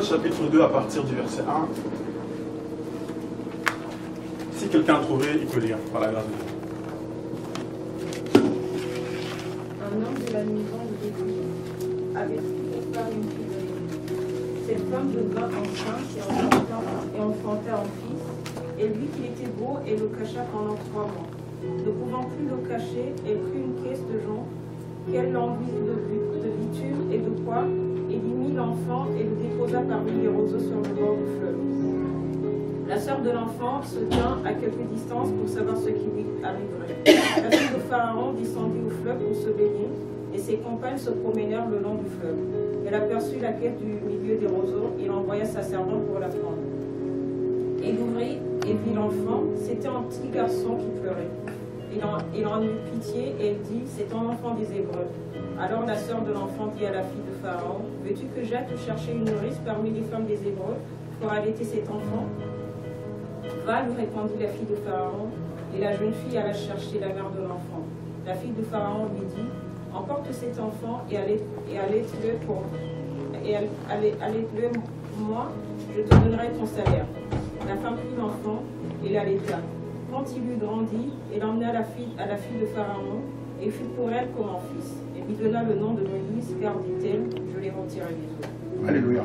chapitre 2 à partir du verset 1. Si quelqu'un a trouvé, il peut lire par la grâce de Dieu. Un homme de la maison de Lévi avait pris pour femme une fille de Lévi. Cette femme devint enceinte et enfanta un fils, et lui qu'il était beau et le cacha pendant 3 mois. Ne pouvant plus le cacher, elle prit une caisse de jonc, qu'elle l'enduisit de bitume et de pois, et y mit l'enfant et le déposa parmi les roseaux sur le bord du fleuve. La sœur de l'enfant se tint à quelque distance pour savoir ce qui lui arriverait. La fille de Pharaon descendit au fleuve pour se baigner, et ses compagnes se promenèrent le long du fleuve. Elle aperçut la caisse du milieu des roseaux, il envoya sa servante pour la prendre. Il ouvrit et vit l'enfant, c'était un petit garçon qui pleurait. Il en eut pitié et elle dit, c'est un enfant des Hébreux. Alors la sœur de l'enfant dit à la fille de Pharaon, veux-tu que j'aille te chercher une nourrice parmi les femmes des Hébreux pour allaiter cet enfant? Va, lui répondit la fille de Pharaon, et la jeune fille alla chercher la mère de l'enfant. La fille de Pharaon lui dit, emporte cet enfant et allaite-le moi, je te donnerai ton salaire. La femme prit l'enfant et l'allaita. Quand il eut grandi, elle l'emmena à la fille de Pharaon, et fut pour elle comme un fils. Elle lui donna le nom de Moïse, car dit-elle, je l'ai retiré des eaux. Alléluia.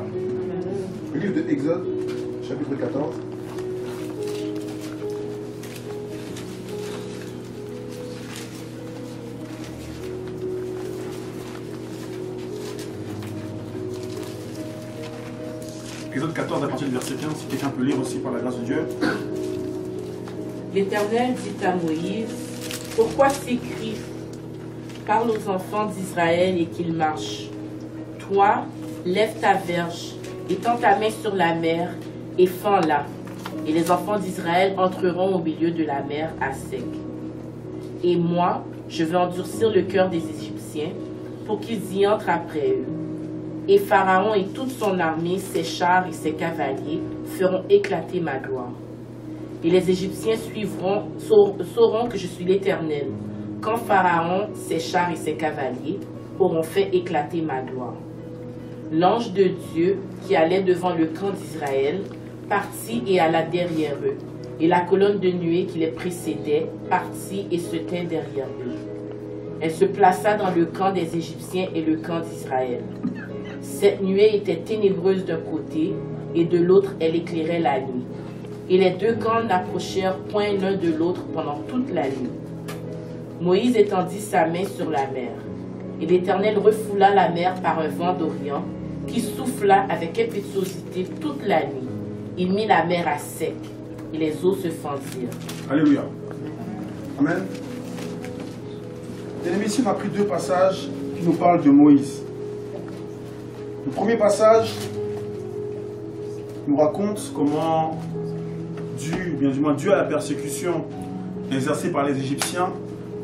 Le livre de Exode, chapitre 14. Exode 14 à partir du verset 15, si quelqu'un peut lire aussi par la grâce de Dieu. L'Éternel dit à Moïse, pourquoi s'écrit, parle aux enfants d'Israël et qu'ils marchent. Toi, lève ta verge, étends ta main sur la mer et fends-la. Et les enfants d'Israël entreront au milieu de la mer à sec. Et moi, je vais endurcir le cœur des Égyptiens pour qu'ils y entrent après eux. Et Pharaon et toute son armée, ses chars et ses cavaliers feront éclater ma gloire. Et les Égyptiens sauront que je suis l'Éternel, quand Pharaon, ses chars et ses cavaliers auront fait éclater ma gloire. L'ange de Dieu qui allait devant le camp d'Israël partit et alla derrière eux, et la colonne de nuée qui les précédait partit et se tint derrière eux. Elle se plaça dans le camp des Égyptiens et le camp d'Israël. Cette nuée était ténébreuse d'un côté, et de l'autre elle éclairait la nuit. Et les deux camps n'approchèrent point l'un de l'autre pendant toute la nuit. Moïse étendit sa main sur la mer, et l'Éternel refoula la mer par un vent d'Orient, qui souffla avec impétuosité toute la nuit. Il mit la mer à sec, et les eaux se fendirent. Alléluia. Amen. Bien aimés, ici on a pris 2 passages qui nous parlent de Moïse. Le premier passage nous raconte Comment dû à la persécution exercée par les Égyptiens,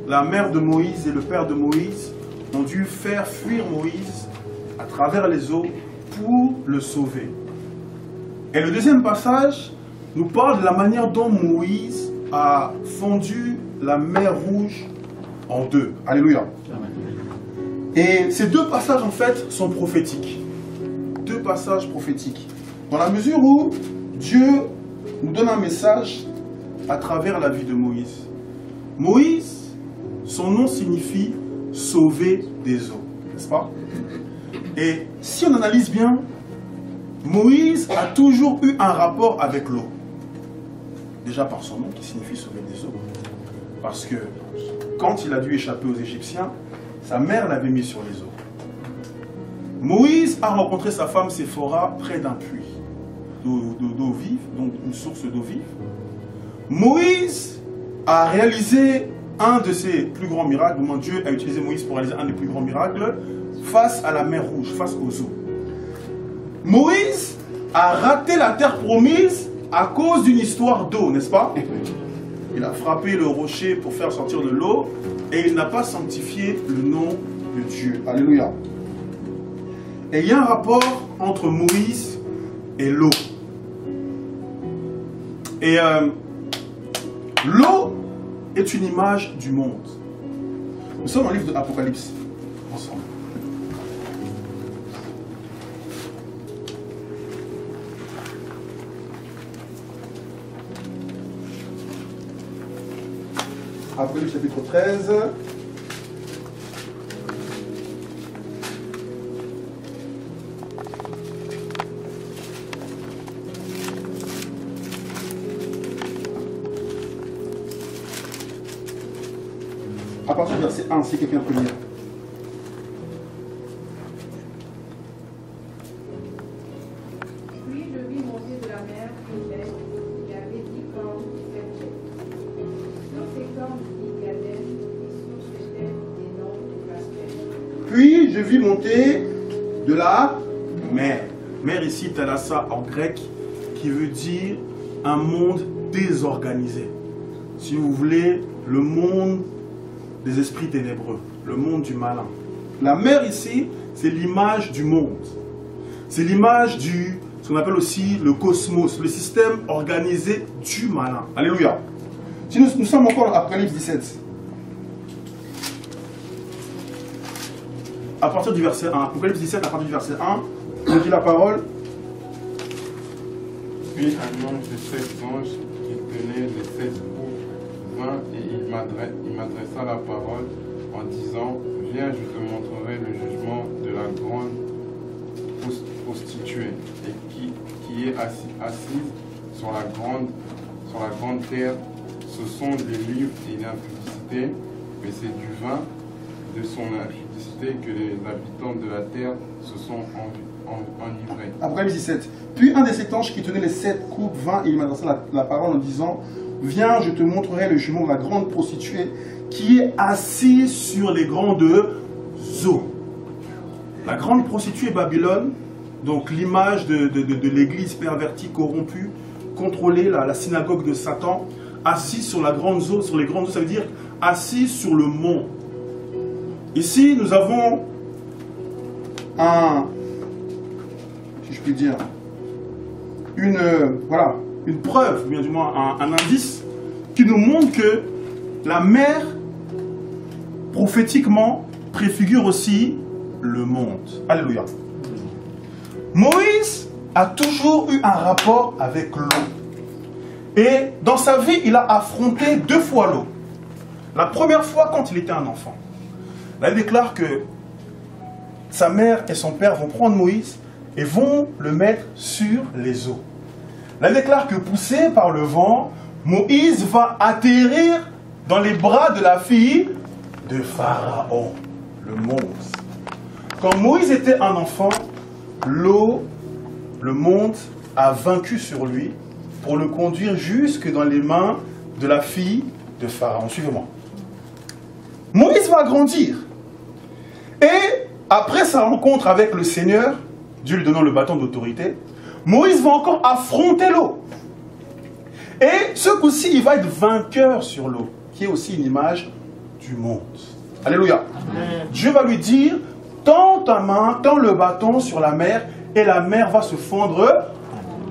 la mère de Moïse et le père de Moïse ont dû faire fuir Moïse à travers les eaux pour le sauver. Et le deuxième passage nous parle de la manière dont Moïse a fendu la mer Rouge en 2. Alléluia. Et ces 2 passages en fait sont prophétiques. 2 passages prophétiques. Dans la mesure où Dieu nous donne un message à travers la vie de Moïse. Moïse, son nom signifie sauver des eaux, n'est-ce pas? Et si on analyse bien, Moïse a toujours eu un rapport avec l'eau. Déjà par son nom qui signifie sauver des eaux. Parce que quand il a dû échapper aux Égyptiens, sa mère l'avait mis sur les eaux. Moïse a rencontré sa femme Séphora près d'un puits d'eau vive, donc une source d'eau vive. Moïse a réalisé un de ses plus grands miracles. Dieu a utilisé Moïse pour réaliser un des plus grands miracles face à la mer Rouge, face aux eaux. Moïse a raté la terre promise à cause d'une histoire d'eau, n'est-ce pas? Il a frappé le rocher pour faire sortir de l'eau et il n'a pas sanctifié le nom de Dieu. Alléluia. Et il y a un rapport entre Moïse et l'eau. Et l'eau est une image du monde. Nous sommes dans le livre de l'Apocalypse, ensemble. Apocalypse chapitre 13. À partir du verset 1, si quelqu'un peut lire. Puis je vis monter de la mer une bête qui avait 10 cornes et 7 têtes. Sur ces cornes, il y avait, et sur ces têtes, des noms de blasphème. Puis je vis monter de la mer. Mer ici, Thalassa en grec, qui veut dire un monde désorganisé. Si vous voulez, le monde des esprits ténébreux, le monde du malin. La mer ici, c'est l'image du monde. C'est l'image du, ce qu'on appelle aussi le cosmos, le système organisé du malin. Alléluia. Si nous sommes encore à Apocalypse 17. À partir du verset 1, Apocalypse 17, à partir du verset 1, je dis la parole. Puis un ange de 7 anges qui tenait les 7 bouts vint et il m'adressa la parole en disant: Viens, je te montrerai le jugement de la grande prostituée et qui est assise sur la grande terre. Ce sont des livres et l'impudicité, mais c'est du vin de son impudicité que les habitants de la terre se sont enivrés. Apocalypse 17. Puis un des 7 anges qui tenait les 7 coupes vint et il m'adressa la parole en disant: Viens, je te montrerai le jugement de la grande prostituée Qui est assise sur les grandes eaux. La grande prostituée Babylone, donc l'image de l'église pervertie, corrompue, contrôlée, la synagogue de Satan, assise sur la grande eau, sur les grandes eaux, ça veut dire assise sur le mont. Ici, nous avons si je puis dire, une preuve, ou bien du moins un indice, qui nous montre que la mer, prophétiquement, préfigure aussi le monde. Alléluia. Moïse a toujours eu un rapport avec l'eau. Et dans sa vie, il a affronté 2 fois l'eau. La première fois, quand il était un enfant. Là, il déclare que sa mère et son père vont prendre Moïse et vont le mettre sur les eaux. Là, il déclare que poussé par le vent, Moïse va atterrir dans les bras de la fille de Pharaon, le monstre. Quand Moïse était un enfant, l'eau, le monde, a vaincu sur lui pour le conduire jusque dans les mains de la fille de Pharaon. Suivez-moi. Moïse va grandir. Et après sa rencontre avec le Seigneur, Dieu lui donnant le bâton d'autorité, Moïse va encore affronter l'eau. Et ce coup-ci, il va être vainqueur sur l'eau, qui est aussi une image du monde. Alléluia. Amen. Dieu va lui dire: tends ta main, tends le bâton sur la mer, et la mer va se fondre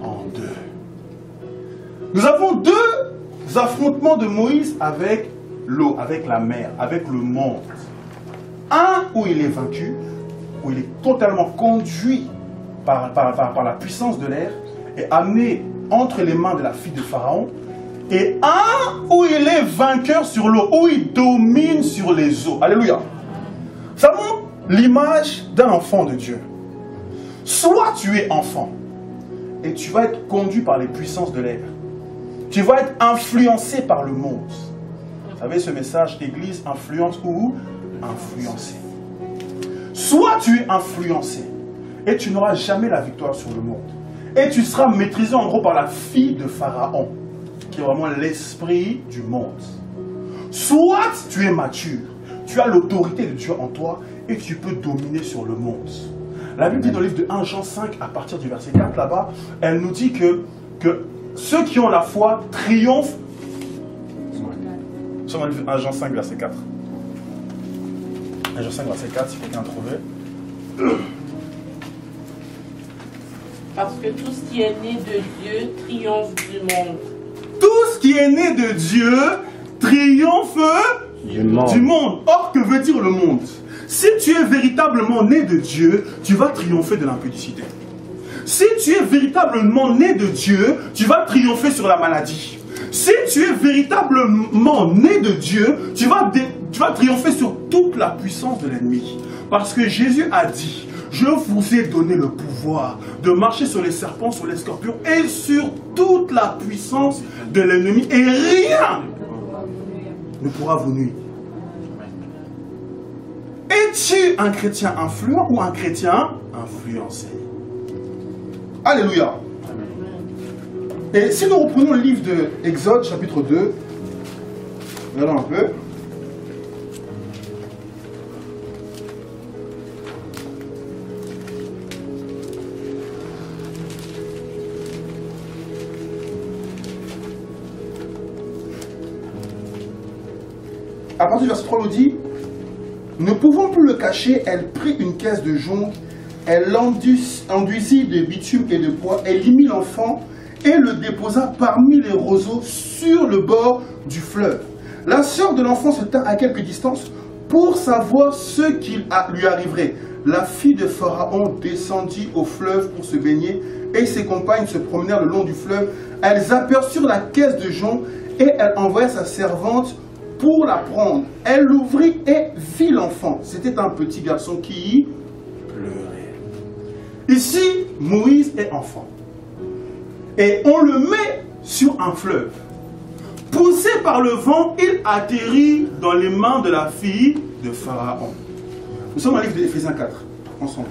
en 2. Nous avons 2 affrontements de Moïse avec l'eau, avec la mer, avec le monde. Un où il est vaincu, où il est totalement conduit par la puissance de l'air et amené entre les mains de la fille de Pharaon. Et un où il est vainqueur sur l'eau, où il domine sur les eaux. Alléluia. Ça montre l'image d'un enfant de Dieu. Soit tu es enfant et tu vas être conduit par les puissances de l'air. Tu vas être influencé par le monde. Vous savez ce message, Église influence ou influencé. Soit tu es influencé et tu n'auras jamais la victoire sur le monde. Et tu seras maîtrisé en gros par la fille de Pharaon, qui est vraiment l'esprit du monde. Soit tu es mature, tu as l'autorité de Dieu en toi et tu peux dominer sur le monde. La Bible dit dans le livre de 1 Jean 5, à partir du verset 4 là-bas, elle nous dit que ceux qui ont la foi triomphent. Nous sommes dans le livre de 1 Jean 5, verset 4. 1 Jean 5, verset 4, si quelqu'un a trouvé. Parce que tout ce qui est né de Dieu triomphe du monde. Tout ce qui est né de Dieu triomphe du monde. Or, que veut dire le monde? Si tu es véritablement né de Dieu, tu vas triompher de l'impudicité. Si tu es véritablement né de Dieu, tu vas triompher sur la maladie. Si tu es véritablement né de Dieu, tu vas triompher sur toute la puissance de l'ennemi. Parce que Jésus a dit, je vous ai donné le pouvoir de marcher sur les serpents, sur les scorpions et sur toute la puissance de l'ennemi. Et rien ne pourra vous nuire. Es-tu un chrétien influent ou un chrétien influencé? Alléluia. Et si nous reprenons le livre de Exode, chapitre 2, regardons un peu. À partir du verset 3, on nous dit, ne pouvant plus le cacher, elle prit une caisse de jonc, elle l'enduisit de bitume et de bois, elle y mit l'enfant et le déposa parmi les roseaux sur le bord du fleuve. La sœur de l'enfant se tint à quelque distance pour savoir ce qui lui arriverait. La fille de Pharaon descendit au fleuve pour se baigner et ses compagnes se promenèrent le long du fleuve. Elles aperçurent la caisse de jonc et elle envoya sa servante pour la prendre. Elle l'ouvrit et vit l'enfant. C'était un petit garçon qui pleurait. Ici, Moïse est enfant. Et on le met sur un fleuve. Poussé par le vent, il atterrit dans les mains de la fille de Pharaon. Nous sommes au livre d'Éphésiens 4, ensemble.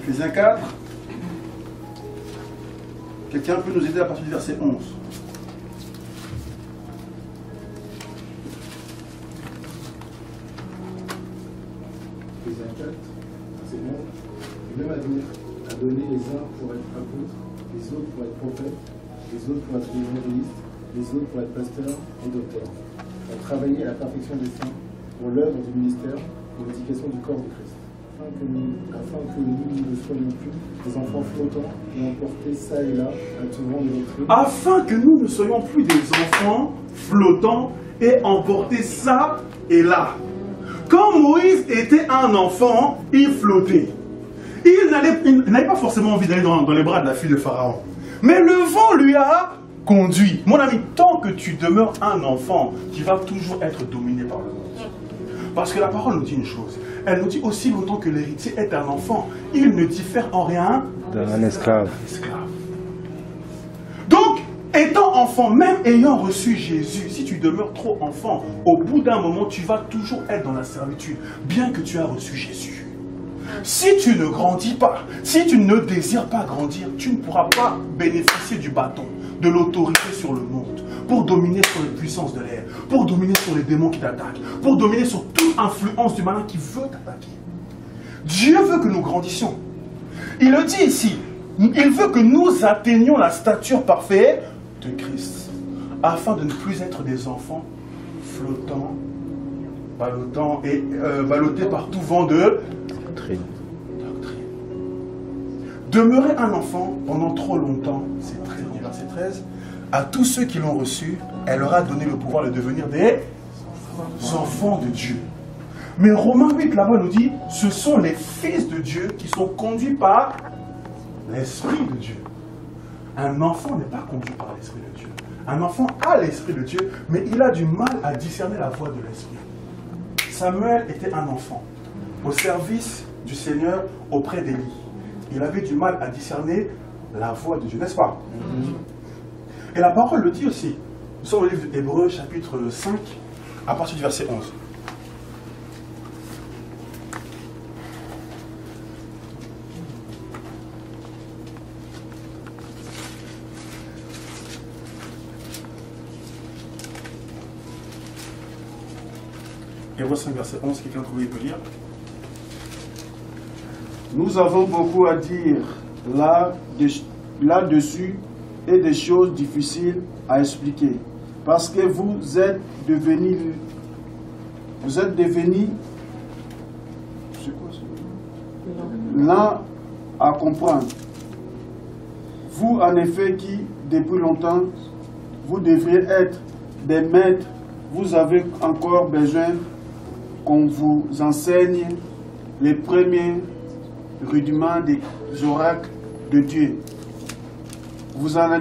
Éphésiens 4. Quelqu'un peut nous aider à partir du verset 11. Éphésiens 4, verset 11. Le même avenir a donné les uns pour être apôtres, les autres pour être prophètes, les autres pour être évangélistes, les autres pour être pasteurs et docteurs, à travailler à la perfection des saints pour l'œuvre du ministère, pour l'éducation du corps de Christ. Afin que nous ne soyons plus des enfants flottants et emportés ça et là à tout vent de doctrine. Afin que nous ne soyons plus des enfants flottants et emportés ça et là. Quand Moïse était un enfant, il flottait. Il n'avait pas forcément envie d'aller dans les bras de la fille de Pharaon. Mais le vent lui a conduit. Mon ami, tant que tu demeures un enfant, tu vas toujours être dominé par le monde. Parce que la parole nous dit une chose. Elle nous dit aussi longtemps que l'héritier est un enfant, il ne diffère en rien d'un esclave. Donc, étant enfant, même ayant reçu Jésus, si tu demeures trop enfant, au bout d'un moment, tu vas toujours être dans la servitude, bien que tu as reçu Jésus. Si tu ne grandis pas, si tu ne désires pas grandir, tu ne pourras pas bénéficier du bâton, de l'autorité sur le monde, pour dominer sur les puissances de l'air, pour dominer sur les démons qui t'attaquent, pour dominer sur toute influence du malin qui veut t'attaquer. Dieu veut que nous grandissions. Il le dit ici, il veut que nous atteignions la stature parfaite de Christ, afin de ne plus être des enfants flottants, ballottés par tout vent de doctrine. Demeurer un enfant pendant trop longtemps, c'est très bien. Verset 13. À tous ceux qui l'ont reçu, elle leur a donné le pouvoir de devenir des enfants de Dieu. Mais Romains 8 là-bas nous dit, ce sont les fils de Dieu qui sont conduits par l'Esprit de Dieu. Un enfant n'est pas conduit par l'Esprit de Dieu. Un enfant a l'Esprit de Dieu, mais il a du mal à discerner la voix de l'Esprit. Samuel était un enfant, au service du Seigneur auprès d'Élie. Il avait du mal à discerner la voix de Dieu, n'est-ce pas? Et la parole le dit aussi. Nous sommes au livre d'Hébreux, chapitre 5, à partir du verset 11. Hébreux 5, verset 11, quelqu'un trouve, il peut lire. Nous avons beaucoup à dire là-dessus et des choses difficiles à expliquer. Parce que vous êtes devenus lents à comprendre. Vous, en effet, qui, depuis longtemps, vous devriez être des maîtres. Vous avez encore besoin qu'on vous enseigne les premiers rudiments des oracles de Dieu. Vous en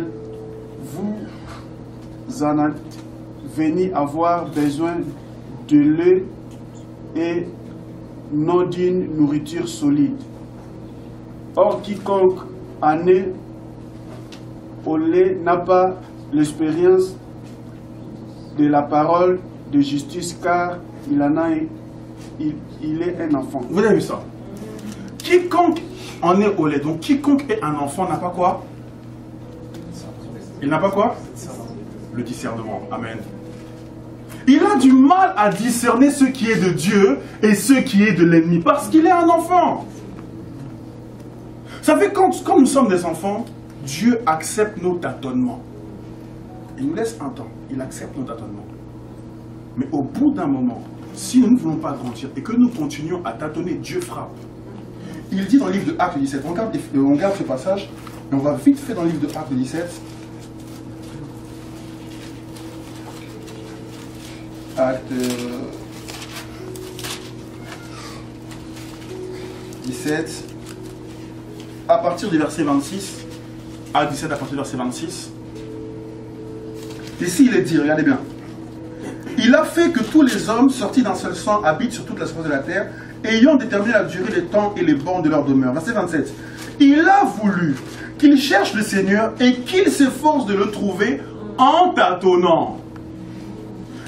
venez avoir besoin de lait et non d'une nourriture solide. Or, quiconque en est au lait n'a pas l'expérience de la parole de justice, car il est un enfant. Vous avez vu ça? Quiconque en est au lait, donc quiconque est un enfant n'a pas quoi? Il n'a pas quoi? Le discernement. Amen. Il a du mal à discerner ce qui est de Dieu et ce qui est de l'ennemi, parce qu'il est un enfant. Vous savez, quand nous sommes des enfants, Dieu accepte nos tâtonnements. Il nous laisse un temps, il accepte nos tâtonnements. Mais au bout d'un moment, si nous ne voulons pas grandir et que nous continuons à tâtonner, Dieu frappe. Il dit dans le livre de Actes 17, on garde ce passage, et on va vite fait dans le livre de Actes 17. Acte 17, à partir du verset 26, Acte 17 à partir du verset 26. Ici, il est dit, regardez bien. Il a fait que tous les hommes sortis d'un seul sang habitent sur toute la surface de la terre, ayant déterminé la durée des temps et les bornes de leur demeure. Verset 27. Il a voulu qu'ils cherchent le Seigneur et qu'ils s'efforcent de le trouver en tâtonnant.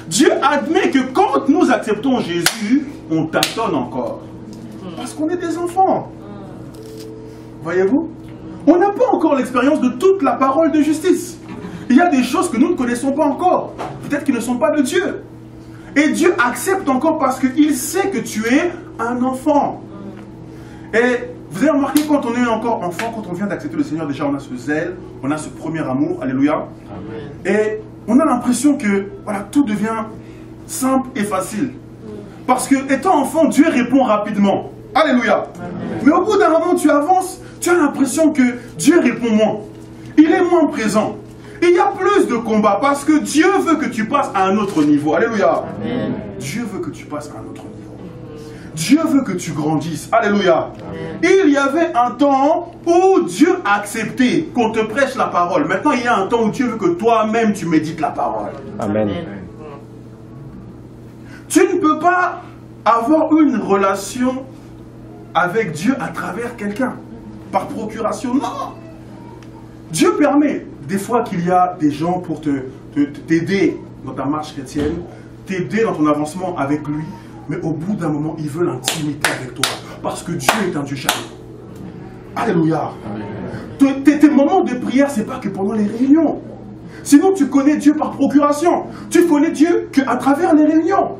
Dieu admet que quand nous acceptons Jésus, on tâtonne encore. Parce qu'on est des enfants. Voyez-vous? On n'a pas encore l'expérience de toute la parole de justice. Il y a des choses que nous ne connaissons pas encore. Peut-être qu'ils ne sont pas de Dieu. Et Dieu accepte encore parce qu'il sait que tu es un enfant. Et vous avez remarqué, quand on est encore enfant, quand on vient d'accepter le Seigneur, déjà on a ce zèle, on a ce premier amour, alléluia. Amen. Et on a l'impression que voilà, tout devient simple et facile. Parce que étant enfant, Dieu répond rapidement. Alléluia. Amen. Mais au bout d'un moment, tu avances, tu as l'impression que Dieu répond moins. Il est moins présent. Et il y a plus de combats parce que Dieu veut que tu passes à un autre niveau. Alléluia. Amen. Dieu veut que tu passes à un autre niveau. Dieu veut que tu grandisses. Alléluia. Amen. Il y avait un temps où Dieu acceptait qu'on te prêche la parole. Maintenant, il y a un temps où Dieu veut que toi-même tu médites la parole. Amen. Tu ne peux pas avoir une relation avec Dieu à travers quelqu'un. Par procuration. Non. Dieu permet des fois qu'il y a des gens pour t'aider dans ta marche chrétienne, t'aider dans ton avancement avec lui, mais au bout d'un moment, il veut l'intimité avec toi, parce que Dieu est un Dieu chaleureux. Alléluia. Tes moments de prière, c'est pas que pendant les réunions. Sinon, tu connais Dieu par procuration. Tu connais Dieu qu'à travers les réunions.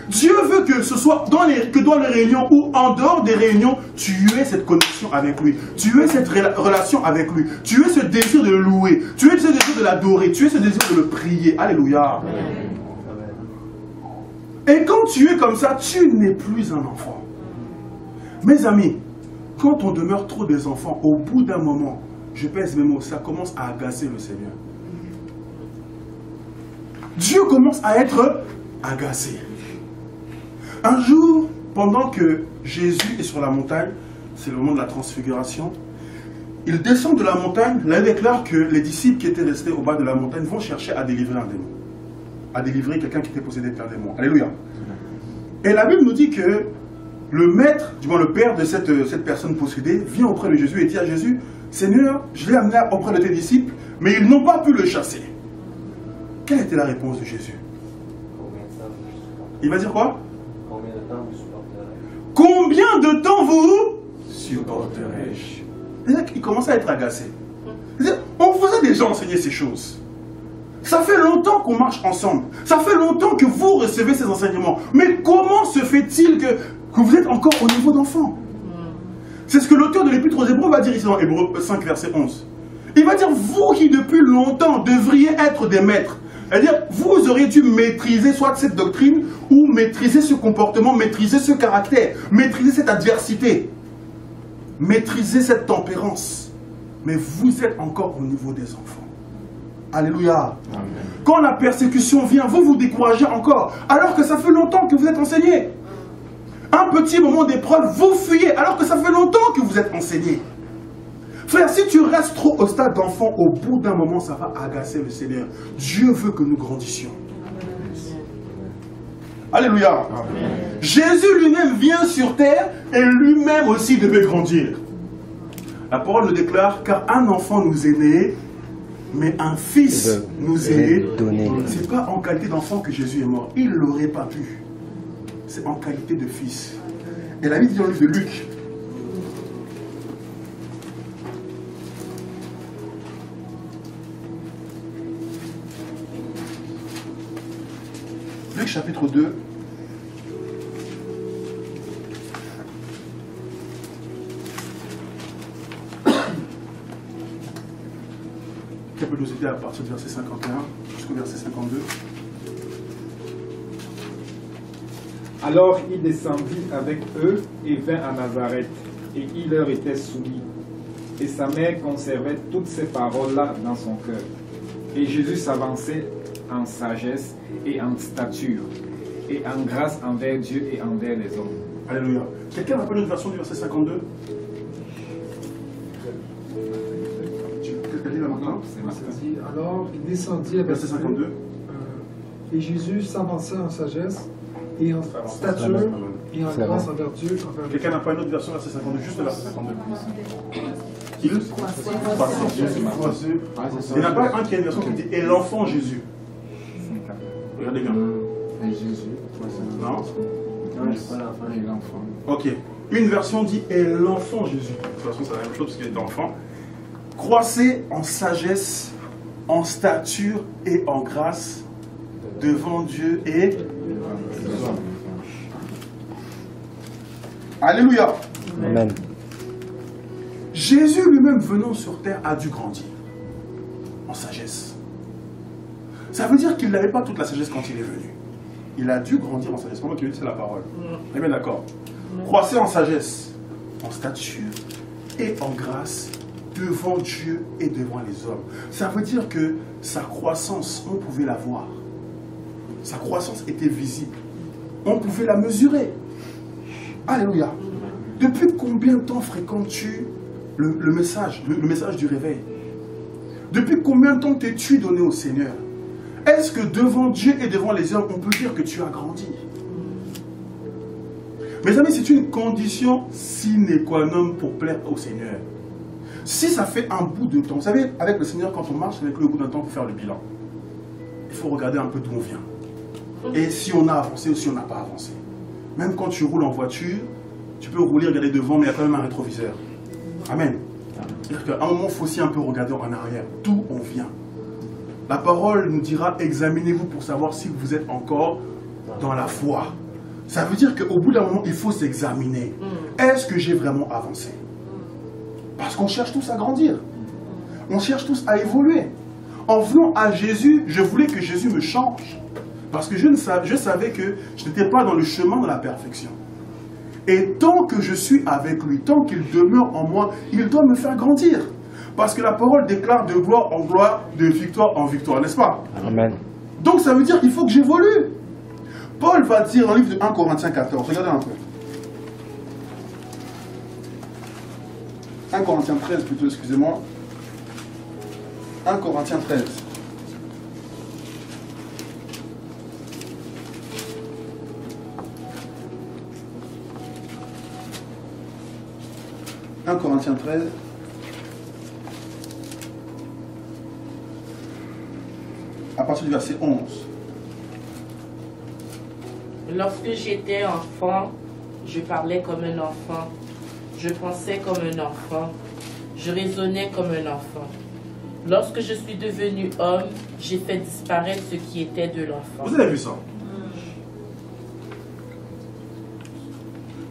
Dieu veut que ce soit dans les réunions ou en dehors des réunions, tu aies cette connexion avec lui. Tu aies cette relation avec lui. Tu aies ce désir de le louer. Tu aies ce désir de l'adorer. Tu aies ce désir de le prier. Alléluia. Amen. Et quand tu es comme ça, tu n'es plus un enfant. Mes amis, quand on demeure trop des enfants, au bout d'un moment, je pèse mes mots, ça commence à agacer le Seigneur. Dieu commence à être agacé. Un jour, pendant que Jésus est sur la montagne, c'est le moment de la transfiguration, il descend de la montagne, là il déclare que les disciples qui étaient restés au bas de la montagne vont chercher à délivrer un démon. À délivrer quelqu'un qui était possédé par un démon. Alléluia. Et la Bible nous dit que le maître, du moins le père de cette personne possédée, vient auprès de Jésus et dit à Jésus, Seigneur, je l'ai amené auprès de tes disciples, mais ils n'ont pas pu le chasser. Quelle était la réponse de Jésus? Il va dire quoi? Combien de temps vous supporterai-je? Il commence à être agacé. On vous a déjà enseigné ces choses. Ça fait longtemps qu'on marche ensemble. Ça fait longtemps que vous recevez ces enseignements. Mais comment se fait-il que vous êtes encore au niveau d'enfant? C'est ce que l'auteur de l'Épître aux Hébreux va dire ici dans Hébreux 5, verset 11. Il va dire, vous qui depuis longtemps devriez être des maîtres. C'est-à-dire, vous auriez dû maîtriser soit cette doctrine, ou maîtriser ce comportement, maîtriser ce caractère, maîtriser cette adversité, maîtriser cette tempérance. Mais vous êtes encore au niveau des enfants. Alléluia. Amen. Quand la persécution vient, vous vous découragez encore, alors que ça fait longtemps que vous êtes enseigné. Un petit moment d'épreuve, vous fuyez, alors que ça fait longtemps que vous êtes enseigné. Frère, si tu restes trop au stade d'enfant, au bout d'un moment, ça va agacer le Seigneur. Dieu veut que nous grandissions. Alléluia. Amen. Jésus lui-même vient sur terre et lui-même aussi devait grandir. La parole le déclare, car un enfant nous est né, mais un fils nous est donné. Ce n'est pas en qualité d'enfant que Jésus est mort. Il ne l'aurait pas pu. C'est en qualité de fils. Et la Bible dit dans le livre de Luc, Luc chapitre 2, qui peut nous aider à partir du verset 51 jusqu'au verset 52. Alors il descendit avec eux et vint à Nazareth, et il leur était soumis. Et sa mère conservait toutes ces paroles-là dans son cœur. Et Jésus s'avançait en sagesse et en stature, et en grâce envers Dieu et envers les hommes. Alléluia. Quelqu'un rappelle une version du verset 52? Tu lis là maintenant? C'est ma Ça dit, alors il descendit avec Verset 52. et Jésus s'avançait en sagesse et en stature et en grâce envers Dieu. Envers les Quelqu'un n'a pas une autre version verset 52? Juste le verset 52. Il n'y en a pas un qui a une version qui dit et l'enfant Jésus. Regardez bien. Et Jésus. Non? Non, c'est pas la fin. Et l'enfant. Ok. Une version dit et l'enfant Jésus. De toute façon, c'est la même chose parce qu'il est enfant. Croissez en sagesse, en stature et en grâce devant Dieu et. Alléluia. Amen. Jésus lui-même venant sur terre a dû grandir en sagesse. Ça veut dire qu'il n'avait pas toute la sagesse quand il est venu. Il a dû grandir en sagesse. Comment tu dis, c'est la parole. On est bien d'accord. Croissez en sagesse, en stature et en grâce devant Dieu et devant les hommes. Ça veut dire que sa croissance, on pouvait la voir. Sa croissance était visible. On pouvait la mesurer. Alléluia. Depuis combien de temps fréquentes-tu le message du réveil? Depuis combien de temps t'es-tu donné au Seigneur? Est-ce que devant Dieu et devant les hommes, on peut dire que tu as grandi? Mes amis, c'est une condition sine qua non pour plaire au Seigneur. Si ça fait un bout de temps, vous savez, avec le Seigneur, quand on marche avec lui au bout d'un temps pour faire le bilan, il faut regarder un peu d'où on vient. Et si on a avancé ou si on n'a pas avancé. Même quand tu roules en voiture, tu peux rouler, regarder devant, mais il y a quand même un rétroviseur. Amen. C'est-à-dire qu'à un moment, il faut aussi un peu regarder en arrière, d'où on vient. La parole nous dira, examinez-vous pour savoir si vous êtes encore dans la foi. Ça veut dire qu'au bout d'un moment, il faut s'examiner. Est-ce que j'ai vraiment avancé? Parce qu'on cherche tous à grandir. On cherche tous à évoluer. En venant à Jésus, je voulais que Jésus me change. Parce que je savais que je n'étais pas dans le chemin de la perfection. Et tant que je suis avec lui, tant qu'il demeure en moi, il doit me faire grandir. Parce que la parole déclare de gloire en gloire, de victoire en victoire, n'est-ce pas? Amen. Donc ça veut dire qu'il faut que j'évolue. Paul va dire dans le livre de 1 Corinthiens 14, regardez un peu. 1 Corinthiens 13 plutôt, excusez-moi. 1 Corinthiens 13. « 1 Corinthiens 13, à partir du verset 11. Lorsque j'étais enfant, je parlais comme un enfant, je pensais comme un enfant, je raisonnais comme un enfant. Lorsque je suis devenu homme, j'ai fait disparaître ce qui était de l'enfant. Vous avez vu ça?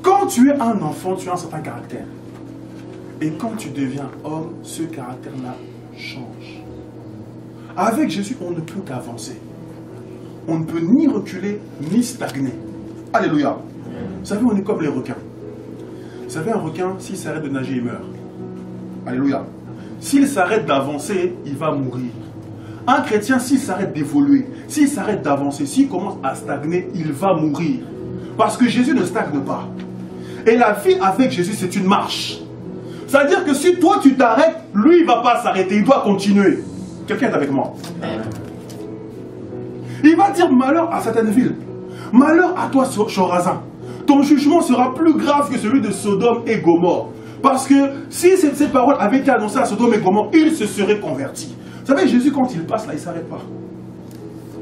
Quand tu es un enfant, tu as un certain caractère. Et quand tu deviens homme, ce caractère-là change. Avec Jésus, on ne peut qu'avancer. On ne peut ni reculer, ni stagner. Alléluia. Vous savez, on est comme les requins. Vous savez, un requin, s'il s'arrête de nager, il meurt. Alléluia. S'il s'arrête d'avancer, il va mourir. Un chrétien, s'il s'arrête d'évoluer, s'il s'arrête d'avancer, s'il commence à stagner, il va mourir. Parce que Jésus ne stagne pas. Et la vie avec Jésus, c'est une marche. C'est-à-dire que si toi tu t'arrêtes, lui il ne va pas s'arrêter, il doit continuer. Quelqu'un est avec moi? Il va dire malheur à certaines villes. Malheur à toi, Chorazin. Ton jugement sera plus grave que celui de Sodome et Gomorrhe. Parce que si ces paroles avaient été annoncées à Sodome et Gomorrhe, ils se seraient convertis. Vous savez, Jésus, quand il passe là, il ne s'arrête pas.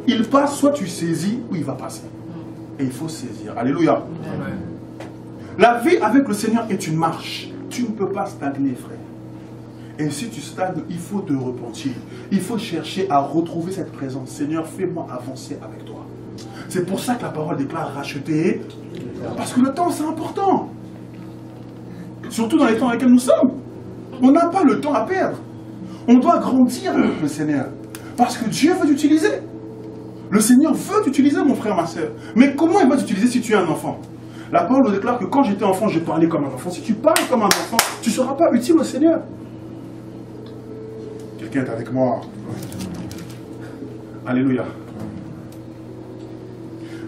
Il passe, soit tu saisis, ou il va passer. Et il faut saisir. Alléluia. Amen. La vie avec le Seigneur est une marche. Tu ne peux pas stagner, frère. Et si tu stagnes, il faut te repentir. Il faut chercher à retrouver cette présence. Seigneur, fais-moi avancer avec toi. C'est pour ça que la parole déclare racheter. Parce que le temps, c'est important. Surtout dans les temps dans lesquels nous sommes. On n'a pas le temps à perdre. On doit grandir avec le Seigneur. Parce que Dieu veut t'utiliser. Le Seigneur veut t'utiliser, mon frère, ma soeur. Mais comment il va t'utiliser si tu es un enfant? La parole nous déclare que quand j'étais enfant, je parlais comme un enfant. Si tu parles comme un enfant, tu ne seras pas utile au Seigneur. Quelqu'un est avec moi? Alléluia.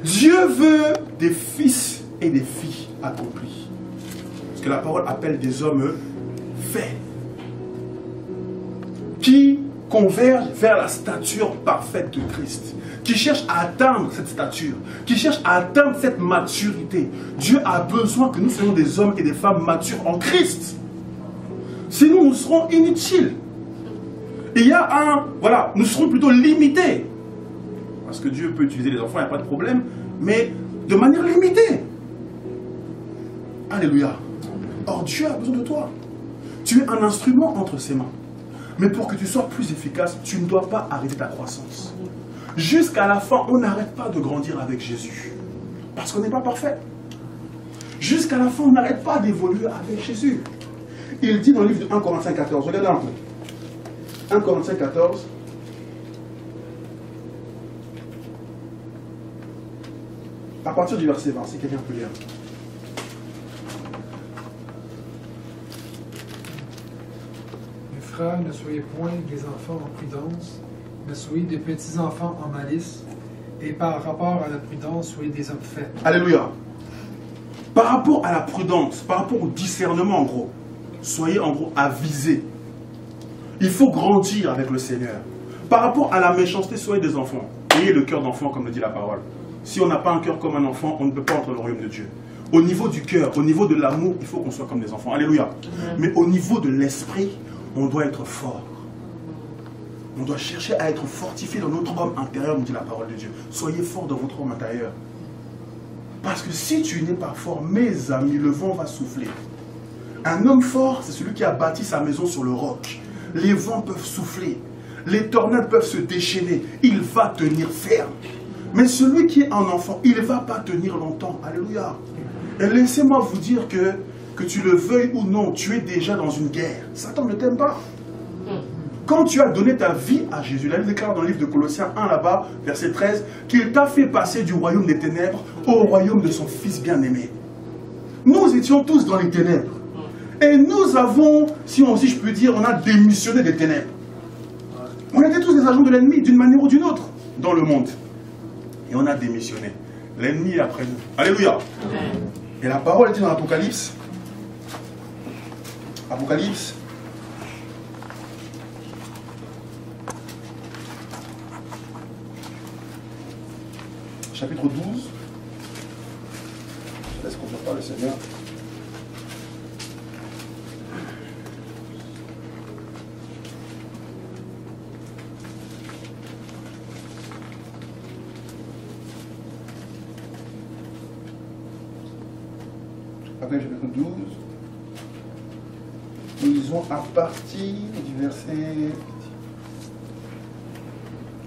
Dieu veut des fils et des filles accomplis. Ce que la parole appelle des hommes faits. Qui convergent vers la stature parfaite de Christ. Qui cherchent à atteindre cette stature. Qui cherchent à atteindre cette maturité. Dieu a besoin que nous soyons des hommes et des femmes matures en Christ. Sinon, nous serons inutiles. Et il y a voilà, nous serons plutôt limités. Parce que Dieu peut utiliser les enfants, il n'y a pas de problème, mais de manière limitée. Alléluia. Or, Dieu a besoin de toi. Tu es un instrument entre ses mains. Mais pour que tu sois plus efficace, tu ne dois pas arrêter ta croissance. Jusqu'à la fin, on n'arrête pas de grandir avec Jésus. Parce qu'on n'est pas parfait. Jusqu'à la fin, on n'arrête pas d'évoluer avec Jésus. Il dit dans le livre de 1 Corinthiens 14, regardez un peu. 1 Corinthiens 14. À partir du verset 20, si quelqu'un peut lire. Mes frères, ne soyez point des enfants en prudence, mais soyez des petits enfants en malice, et par rapport à la prudence, soyez des hommes faits. Alléluia. Par rapport à la prudence, par rapport au discernement en gros, soyez en gros avisés. Il faut grandir avec le Seigneur. Par rapport à la méchanceté, soyez des enfants. Ayez le cœur d'enfant, comme le dit la parole. Si on n'a pas un cœur comme un enfant, on ne peut pas entrer dans le royaume de Dieu. Au niveau du cœur, au niveau de l'amour, il faut qu'on soit comme des enfants. Alléluia. Mais au niveau de l'esprit, on doit être fort. On doit chercher à être fortifié dans notre homme intérieur, nous dit la parole de Dieu. Soyez fort dans votre homme intérieur. Parce que si tu n'es pas fort, mes amis, le vent va souffler. Un homme fort, c'est celui qui a bâti sa maison sur le roc. Les vents peuvent souffler. Les tornades peuvent se déchaîner. Il va tenir ferme. Mais celui qui est un enfant, il ne va pas tenir longtemps. Alléluia. Et laissez-moi vous dire que tu le veuilles ou non, tu es déjà dans une guerre. Satan ne t'aime pas. Quand tu as donné ta vie à Jésus, la Bible déclare dans le livre de Colossiens 1 là-bas, verset 13, qu'il t'a fait passer du royaume des ténèbres au royaume de son Fils bien-aimé. Nous étions tous dans les ténèbres. Et nous avons, si je puis dire, on a démissionné des ténèbres. On était tous des agents de l'ennemi, d'une manière ou d'une autre, dans le monde. Et on a démissionné. L'ennemi est après nous. Alléluia. Amen. Et la parole est dit dans l'Apocalypse. Apocalypse. Chapitre 12. Je laisse conduire par le Seigneur. Chapitre 12, nous lisons à partir du verset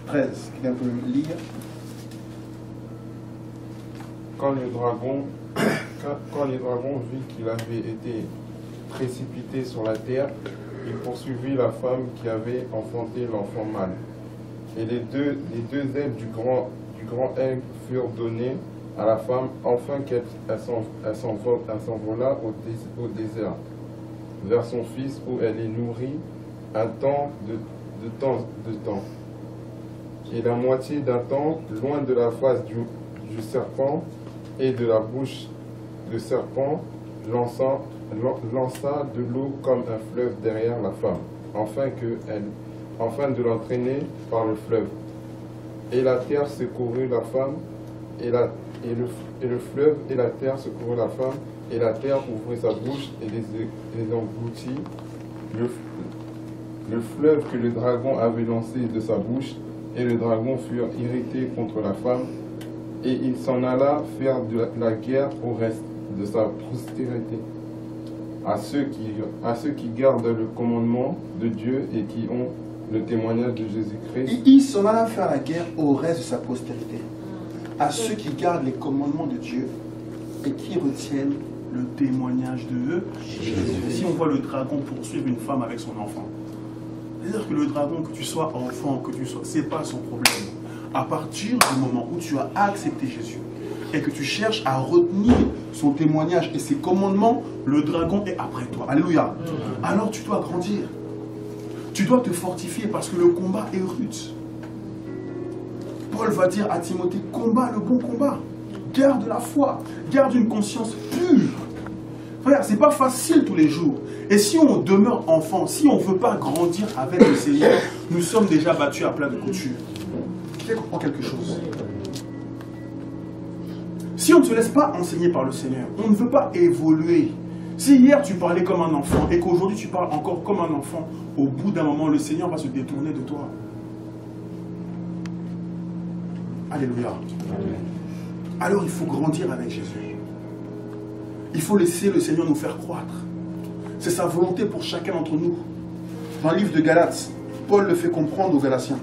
13, quelqu'un peut lire. Quand les dragons vit qu'il avait été précipité sur la terre, il poursuivit la femme qui avait enfanté l'enfant mâle. Et les deux ailes du grand aigle furent données à la femme, afin qu'elle s'envolât au désert, vers son fils où elle est nourrie un temps de temps. et la moitié d'un temple, loin de la face du serpent, et de la bouche du serpent lança de l'eau comme un fleuve derrière la femme, afin de l'entraîner par le fleuve. Et la terre secourut la femme, et le fleuve et la terre secourut la femme, et la terre ouvrit sa bouche et les engloutit. Le fleuve que le dragon avait lancé de sa bouche, et le dragon furent irrités contre la femme, et il s'en alla faire de la guerre au reste de sa postérité, à ceux qui gardent le commandement de Dieu et qui ont le témoignage de Jésus-Christ. Il s'en alla faire la guerre au reste de sa postérité, à ceux qui gardent les commandements de Dieu et qui retiennent le témoignage de Jésus. Si on voit le dragon poursuivre une femme avec son enfant, c'est-à-dire que le dragon, que tu sois enfant, que tu sois, c'est pas son problème. À partir du moment où tu as accepté Jésus et que tu cherches à retenir son témoignage et ses commandements, le dragon est après toi. Alléluia. Alors tu dois grandir. Tu dois te fortifier parce que le combat est rude. Paul va dire à Timothée, combat le bon combat. Garde la foi. Garde une conscience pure. Frère, c'est pas facile tous les jours. Et si on demeure enfant, si on ne veut pas grandir avec le Seigneur, nous sommes déjà battus à plat de couture. Quelqu'un comprend quelque chose? Si on ne se laisse pas enseigner par le Seigneur, on ne veut pas évoluer. Si hier tu parlais comme un enfant et qu'aujourd'hui tu parles encore comme un enfant, au bout d'un moment, le Seigneur va se détourner de toi. Alléluia. Alors il faut grandir avec Jésus. Il faut laisser le Seigneur nous faire croître. C'est sa volonté pour chacun d'entre nous. Dans le livre de Galates, Paul le fait comprendre aux Galatiens.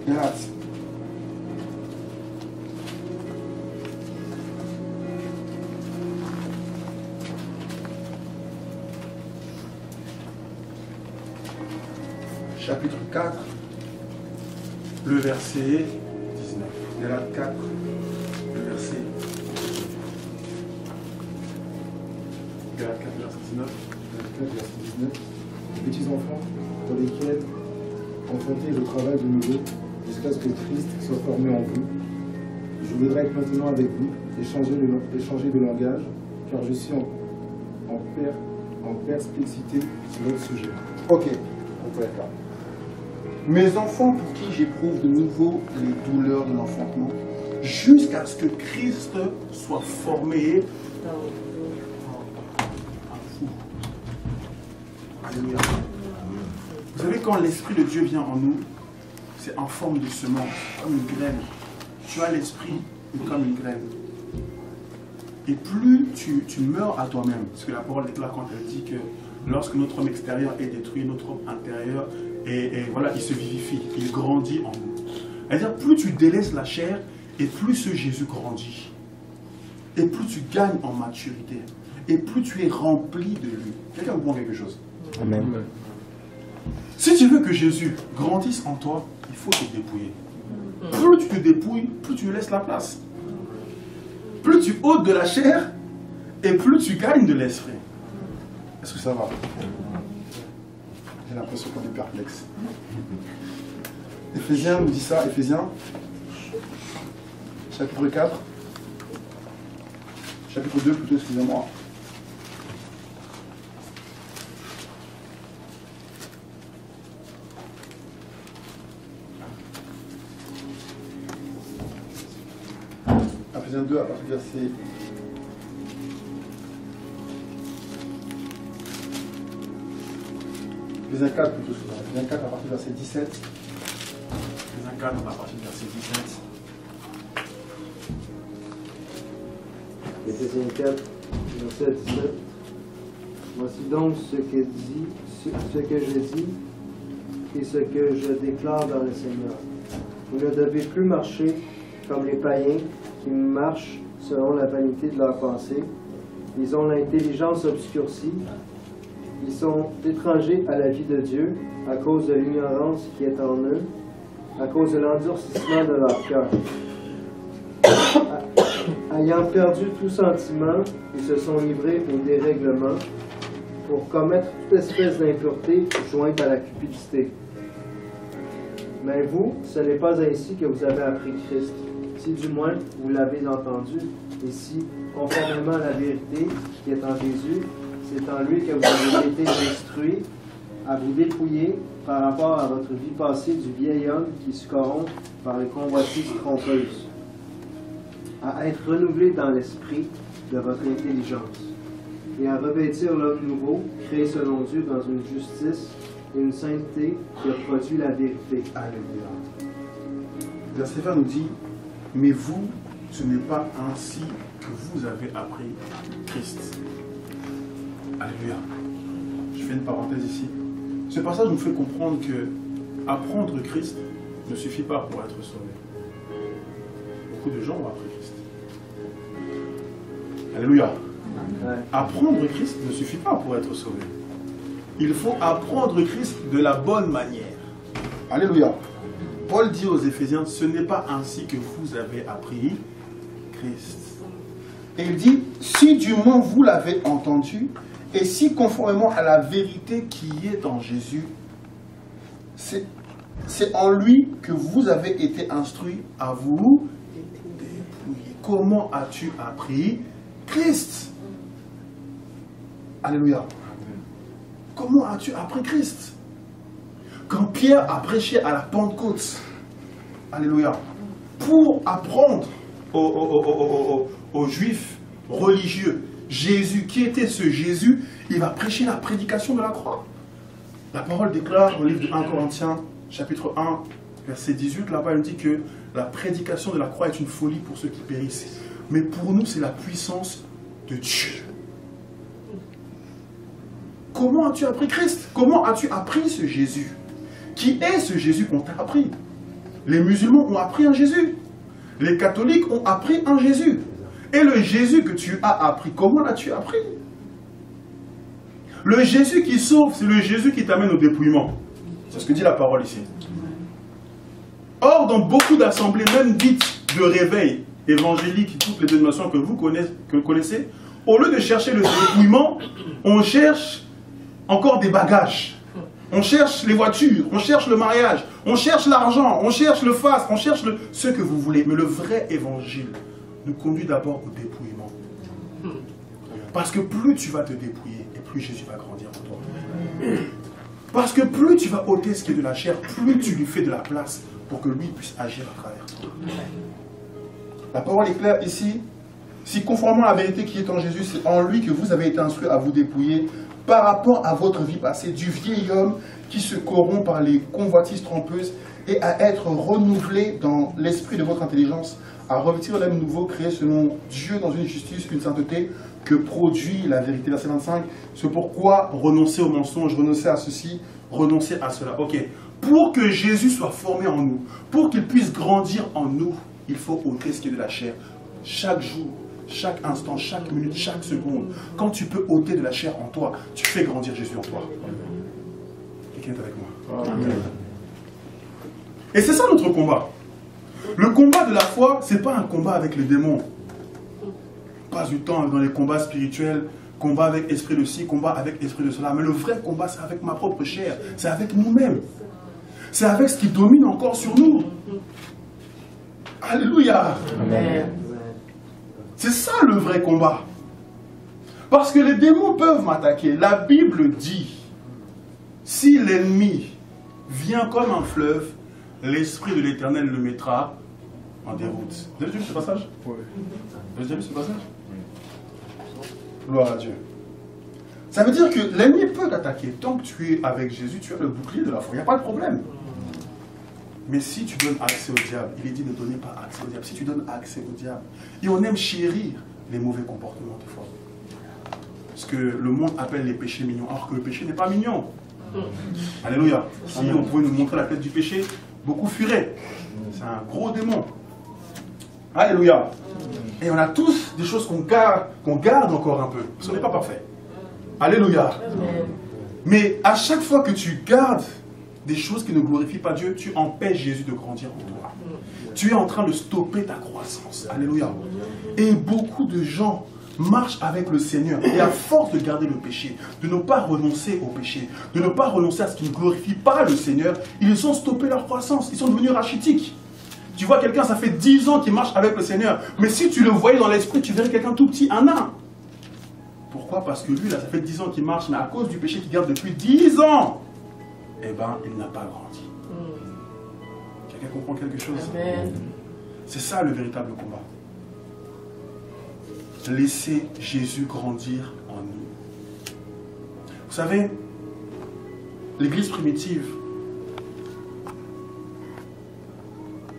Galates. Chapitre 4, le verset 19. Galates 4, le verset. Galates 4, verset 19. Galates 4, verset 19. Les petits enfants, pour lesquels enfrontez le travail de nouveau, jusqu'à ce que Christ soit formé en vous. Je voudrais être maintenant avec vous et changer de langage, car je suis en perplexité sur votre sujet. Ok, on peut être là. Mes enfants pour qui j'éprouve de nouveau les douleurs de l'enfantement, jusqu'à ce que Christ soit formé. Alléluia. Vous savez, quand l'Esprit de Dieu vient en nous, c'est en forme de semence, comme une graine. Tu as l'Esprit comme une graine. Et plus tu meurs à toi-même, parce que la parole déclare quand elle dit que lorsque notre homme extérieur est détruit, notre homme intérieur, et voilà, il se vivifie, il grandit en nous. C'est-à-dire, plus tu délaisses la chair, et plus ce Jésus grandit. Et plus tu gagnes en maturité. Et plus tu es rempli de lui. Quelqu'un comprend quelque chose? Amen. Si tu veux que Jésus grandisse en toi, il faut te dépouiller. Plus tu te dépouilles, plus tu laisses la place. Plus tu ôtes de la chair, et plus tu gagnes de l'esprit. Est-ce que ça va? J'ai l'impression qu'on est perplexe. Éphésiens nous dit ça, Éphésiens, chapitre 4, chapitre 2 plutôt, excusez-moi. Éphésiens 2 à partir du verset. Éphésiens 4 plutôt, excusez-moi. Éphésiens 4 à partir du verset 17. Éphésiens 4 à partir du verset 17. Éphésiens 4, verset 17. Voici donc ce que je dis et ce que je déclare dans le Seigneur. Vous ne devez plus marcher comme les païens qui marchent selon la vanité de leur pensée. Ils ont l'intelligence obscurcie. Ils sont étrangers à la vie de Dieu à cause de l'ignorance qui est en eux, à cause de l'endurcissement de leur cœur. Ayant perdu tout sentiment, ils se sont livrés au dérèglement pour commettre toute espèce d'impureté jointe à la cupidité. Mais vous, ce n'est pas ainsi que vous avez appris Christ, si du moins vous l'avez entendu, et si, conformément à la vérité qui est en Jésus, c'est en lui que vous avez été instruits à vous dépouiller par rapport à votre vie passée du vieil homme qui se corrompt par les convoitises trompeuses, à être renouvelé dans l'esprit de votre intelligence, et à revêtir l'homme nouveau, créé selon Dieu dans une justice et une sainteté qui a produit la vérité. Alléluia. Verset 20 nous dit, mais vous, ce n'est pas ainsi que vous avez appris Christ. Alléluia. Je fais une parenthèse ici. Ce passage nous fait comprendre que apprendre Christ ne suffit pas pour être sauvé. Beaucoup de gens ont appris Christ. Alléluia. Apprendre Christ ne suffit pas pour être sauvé. Il faut apprendre Christ de la bonne manière. Alléluia. Paul dit aux Éphésiens, ce n'est pas ainsi que vous avez appris Christ. Et il dit, si du moins vous l'avez entendu, et si conformément à la vérité qui est en Jésus, c'est en lui que vous avez été instruits à vous dépouiller. Comment as-tu appris Christ? Alléluia. Comment as-tu appris Christ? Quand Pierre a prêché à la Pentecôte, alléluia, pour apprendre aux Juifs religieux Jésus, qui était ce Jésus, il va prêcher la prédication de la croix. La parole déclare au livre de 1 Corinthiens, chapitre 1, verset 18, là-bas il dit que la prédication de la croix est une folie pour ceux qui périssent. Mais pour nous, c'est la puissance de Dieu. Comment as-tu appris Christ? Comment as-tu appris ce Jésus? Qui est ce Jésus qu'on t'a appris? Les musulmans ont appris un Jésus. Les catholiques ont appris un Jésus. Et le Jésus que tu as appris, comment l'as-tu appris? Le Jésus qui sauve, c'est le Jésus qui t'amène au dépouillement. C'est ce que dit la parole ici. Or, dans beaucoup d'assemblées, même dites de réveil évangélique, toutes les dénominations que vous connaissez, au lieu de chercher le dépouillement, on cherche encore des bagages. On cherche les voitures, on cherche le mariage, on cherche l'argent, on cherche le faste, on cherche ce que vous voulez. Mais le vrai évangile nous conduit d'abord au dépouillement. Parce que plus tu vas te dépouiller, et plus Jésus va grandir en toi. Parce que plus tu vas ôter ce qui est de la chair, plus tu lui fais de la place pour que lui puisse agir à travers toi. La parole est claire ici. Si conformément à la vérité qui est en Jésus, c'est en lui que vous avez été instruits à vous dépouiller par rapport à votre vie passée, du vieil homme qui se corrompt par les convoitises trompeuses, et à être renouvelé dans l'esprit de votre intelligence, à revêtir l'homme nouveau créé selon Dieu dans une justice, une sainteté que produit la vérité. Verset 25, c'est pourquoi renoncer au mensonge, renoncer à ceci, renoncer à cela. Ok, pour que Jésus soit formé en nous, pour qu'il puisse grandir en nous, il faut ôter ce qui est de la chair. Chaque jour, chaque instant, chaque minute, chaque seconde, quand tu peux ôter de la chair en toi, tu fais grandir Jésus en toi. Quelqu'un est avec moi? Amen. Et c'est ça notre combat. Le combat de la foi, ce n'est pas un combat avec les démons. Pas du temps dans les combats spirituels, combat avec esprit de ci, combat avec esprit de cela. Mais le vrai combat, c'est avec ma propre chair. C'est avec nous-mêmes. C'est avec ce qui domine encore sur nous. Alléluia. Amen. C'est ça le vrai combat. Parce que les démons peuvent m'attaquer. La Bible dit, si l'ennemi vient comme un fleuve, l'Esprit de l'Éternel le mettra en déroute. Vous avez déjà vu ce passage? Oui. Vous avez déjà vu ce passage? Gloire à Dieu. Ça veut dire que l'ennemi peut t'attaquer. Tant que tu es avec Jésus, tu as le bouclier de la foi. Il n'y a pas de problème. Mais si tu donnes accès au diable, il est dit ne donnez pas accès au diable. Si tu donnes accès au diable, et on aime chérir les mauvais comportements des fois. Ce que le monde appelle les péchés mignons, alors que le péché n'est pas mignon. Alléluia. Si on pouvait nous montrer la tête du péché, beaucoup fuiraient. C'est un gros démon. Alléluia. Et on a tous des choses qu'on garde encore un peu. Parce qu'on n'est pas parfait. Alléluia. Mais à chaque fois que tu gardes des choses qui ne glorifient pas Dieu, tu empêches Jésus de grandir en toi. Tu es en train de stopper ta croissance. Alléluia. Et beaucoup de gens marchent avec le Seigneur, et à force de garder le péché, de ne pas renoncer au péché, de ne pas renoncer à ce qui ne glorifie pas le Seigneur, ils ont stoppé leur croissance, ils sont devenus rachitiques. Tu vois quelqu'un, ça fait 10 ans qu'il marche avec le Seigneur, mais si tu le voyais dans l'esprit, tu verrais quelqu'un tout petit, un nain. Pourquoi? Parce que lui, là, ça fait 10 ans qu'il marche, mais à cause du péché qu'il garde depuis 10 ans, eh bien, il n'a pas grandi. Quelqu'un comprend quelque chose? Amen. C'est ça le véritable combat. Laissez Jésus grandir en nous. Vous savez, l'Église primitive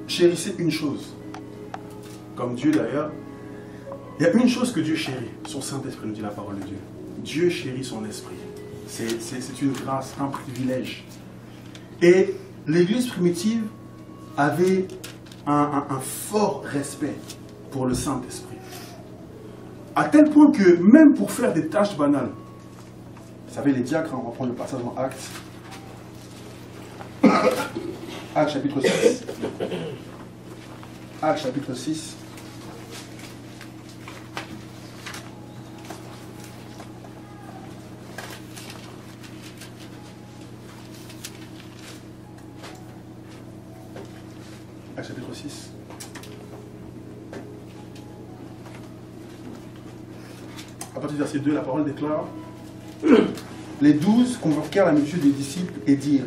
chérissait une chose, comme Dieu d'ailleurs. Il y a une chose que Dieu chérit, son Saint-Esprit, nous dit la parole de Dieu. Dieu chérit son esprit. C'est une grâce, un privilège. Et l'Église primitive avait un fort respect pour le Saint-Esprit. À tel point que même pour faire des tâches banales, vous savez, les diacres, on va prendre le passage en Actes. Actes chapitre 6. Actes chapitre 6. Actes chapitre 6. À partir du verset 2, la parole déclare: les 12 convoquèrent la multitude des disciples et dirent: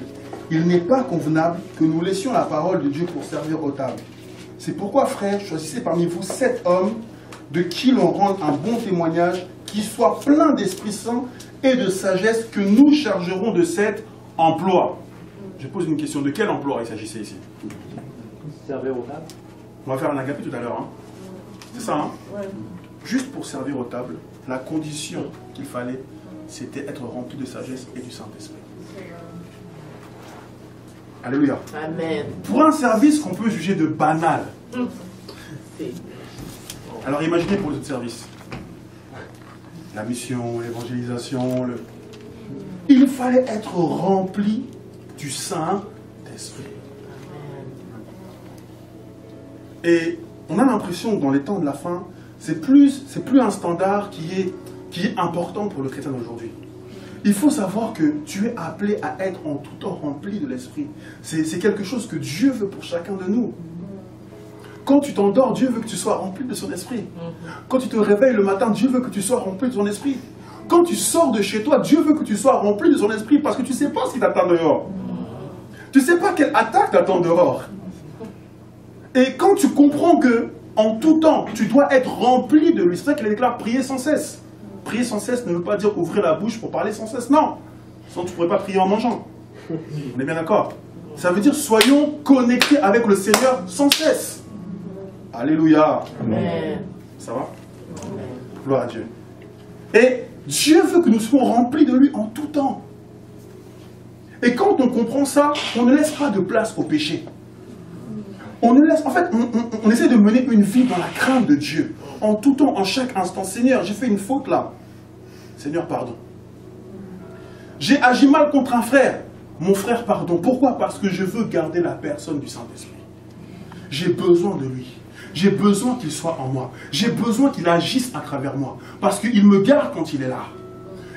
il n'est pas convenable que nous laissions la parole de Dieu pour servir aux tables. C'est pourquoi, frères, choisissez parmi vous 7 hommes de qui l'on rende un bon témoignage, qui soient pleins d'Esprit Saint et de sagesse, que nous chargerons de cet emploi. Je pose une question: de quel emploi il s'agissait ici? Servir aux tables. On va faire un agapé tout à l'heure. Hein. C'est ça, hein? Ouais. Juste pour servir aux tables, la condition qu'il fallait, c'était être rempli de sagesse et du Saint-Esprit. Alléluia. Amen. Pour un service qu'on peut juger de banal. C'est- Alors imaginez pour les autres services. La mission, l'évangélisation, il fallait être rempli du Saint-Esprit. Et on a l'impression que dans les temps de la fin, c'est plus un standard qui est important pour le chrétien d'aujourd'hui. Il faut savoir que tu es appelé à être en tout temps rempli de l'Esprit. C'est quelque chose que Dieu veut pour chacun de nous. Quand tu t'endors, Dieu veut que tu sois rempli de son Esprit. Quand tu te réveilles le matin, Dieu veut que tu sois rempli de son Esprit. Quand tu sors de chez toi, Dieu veut que tu sois rempli de son Esprit parce que tu ne sais pas ce qui t'attend dehors. Tu ne sais pas quelle attaque t'attend dehors. Et quand tu comprends que en tout temps, tu dois être rempli de lui, c'est ça qu'il déclare: prier sans cesse. Prier sans cesse ne veut pas dire ouvrir la bouche pour parler sans cesse, non. Sinon tu ne pourrais pas prier en mangeant. On est bien d'accord? Ça veut dire soyons connectés avec le Seigneur sans cesse. Alléluia. Amen. Ça va? Gloire à Dieu. Et Dieu veut que nous soyons remplis de lui en tout temps. Et quand on comprend ça, on ne laisse pas de place au péché. On ne laisse, en fait, on essaie de mener une vie dans la crainte de Dieu. En tout temps, en chaque instant. Seigneur, j'ai fait une faute là. Seigneur, pardon. J'ai agi mal contre un frère. Mon frère, pardon. Pourquoi? Parce que je veux garder la personne du Saint-Esprit. J'ai besoin de lui. J'ai besoin qu'il soit en moi. J'ai besoin qu'il agisse à travers moi. Parce qu'il me garde quand il est là.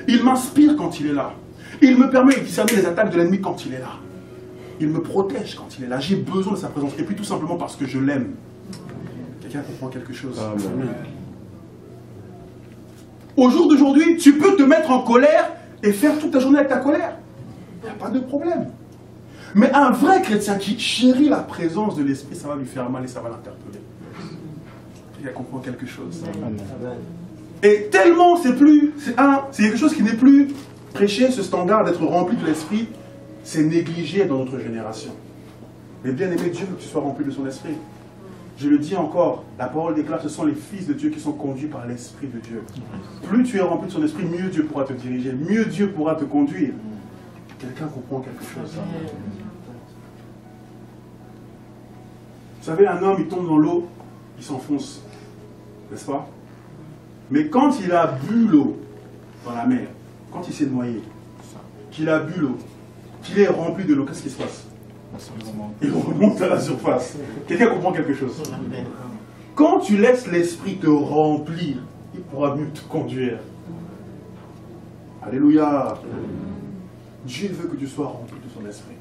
Il m'inspire quand il est là. Il me permet de discerner les attaques de l'ennemi quand il est là. Il me protège quand il est là. J'ai besoin de sa présence. Et puis tout simplement parce que je l'aime. Quelqu'un comprend quelque chose? Amen. Au jour d'aujourd'hui, tu peux te mettre en colère et faire toute ta journée avec ta colère. Il n'y a pas de problème. Mais un vrai chrétien qui chérit la présence de l'Esprit, ça va lui faire mal et ça va l'interpeller. Quelqu'un comprend quelque chose? Amen. Et tellement c'est quelque chose qui n'est plus prêché, ce standard d'être rempli de l'Esprit, c'est négligé dans notre génération. Mais bien aimé, Dieu veut que tu sois rempli de son Esprit. Je le dis encore, la parole déclare, ce sont les fils de Dieu qui sont conduits par l'Esprit de Dieu. Plus tu es rempli de son Esprit, mieux Dieu pourra te diriger, mieux Dieu pourra te conduire. Quelqu'un comprend quelque chose? Vous savez, un homme, il tombe dans l'eau, il s'enfonce, n'est-ce pas? Mais quand il a bu l'eau dans la mer, quand il s'est noyé, qu'il a bu l'eau, qu'il est rempli de l'eau, qu'est-ce qui se passe? Il remonte à la surface. Quelqu'un comprend quelque chose? Quand tu laisses l'Esprit te remplir, il pourra mieux te conduire. Alléluia. Dieu veut que tu sois rempli de son esprit.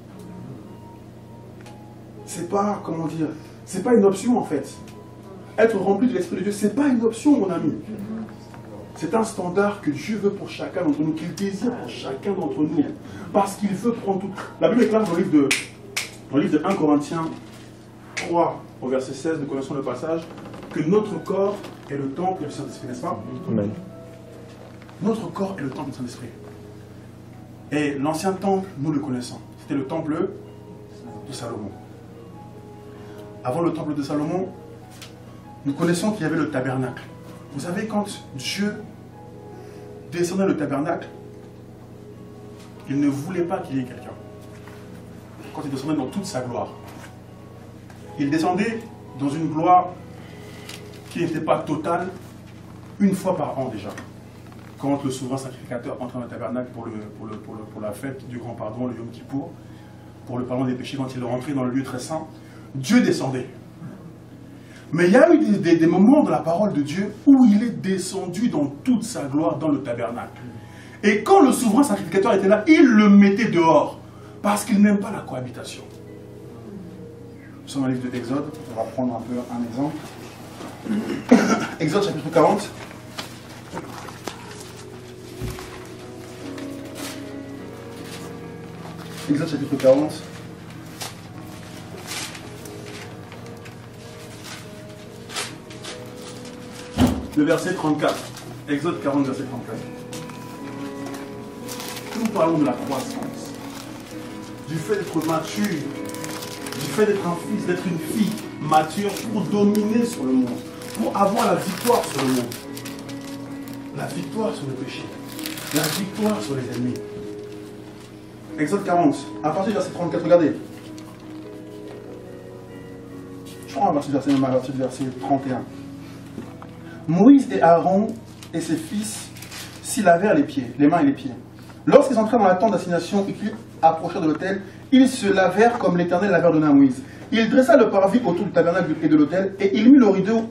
C'est pas, comment dire, c'est pas une option en fait. Être rempli de l'esprit de Dieu, c'est pas une option, mon ami. C'est un standard que Dieu veut pour chacun d'entre nous, qu'il désire pour chacun d'entre nous. Parce qu'il veut prendre tout. La Bible est claire dans le livre de 1 Corinthiens 3, au verset 16, nous connaissons le passage, que notre corps est le temple du Saint-Esprit, n'est-ce pas? Amen. Notre corps est le temple du Saint-Esprit. Et l'ancien temple, nous le connaissons. C'était le temple de Salomon. Avant le temple de Salomon, nous connaissons qu'il y avait le tabernacle. Vous savez, quand Dieu descendait le tabernacle, il ne voulait pas qu'il y ait quelqu'un. Quand il descendait dans toute sa gloire. Il descendait dans une gloire qui n'était pas totale, une fois par an déjà. Quand le souverain sacrificateur entrait dans le tabernacle pour la fête du grand pardon, le Yom Kippour, pour le pardon des péchés, quand il rentrait dans le lieu très saint, Dieu descendait. Mais il y a eu des moments dans la parole de Dieu où il est descendu dans toute sa gloire dans le tabernacle. Et quand le souverain sacrificateur était là, il le mettait dehors, parce qu'il n'aime pas la cohabitation. Nous sommes dans le livre de l'Exode, on va prendre un peu un exemple. Exode chapitre 40. Exode chapitre 40. Le verset 34. Exode 40, verset 34. Nous parlons de la croissance. Du fait d'être mature. Du fait d'être un fils, d'être une fille mature pour dominer sur le monde. Pour avoir la victoire sur le monde. La victoire sur le péché. La victoire sur les ennemis. Exode 40, à partir du verset 34, regardez. Je prends un verset du verset 31. Moïse et Aaron et ses fils s'y lavèrent les mains et les pieds. Lorsqu'ils entrèrent dans la tente d'assignation et qu'ils approchèrent de l'autel, ils se lavèrent comme l'Éternel l'avait ordonné à Moïse. Il dressa le parvis autour du tabernacle et de l'autel, et il mit le rideau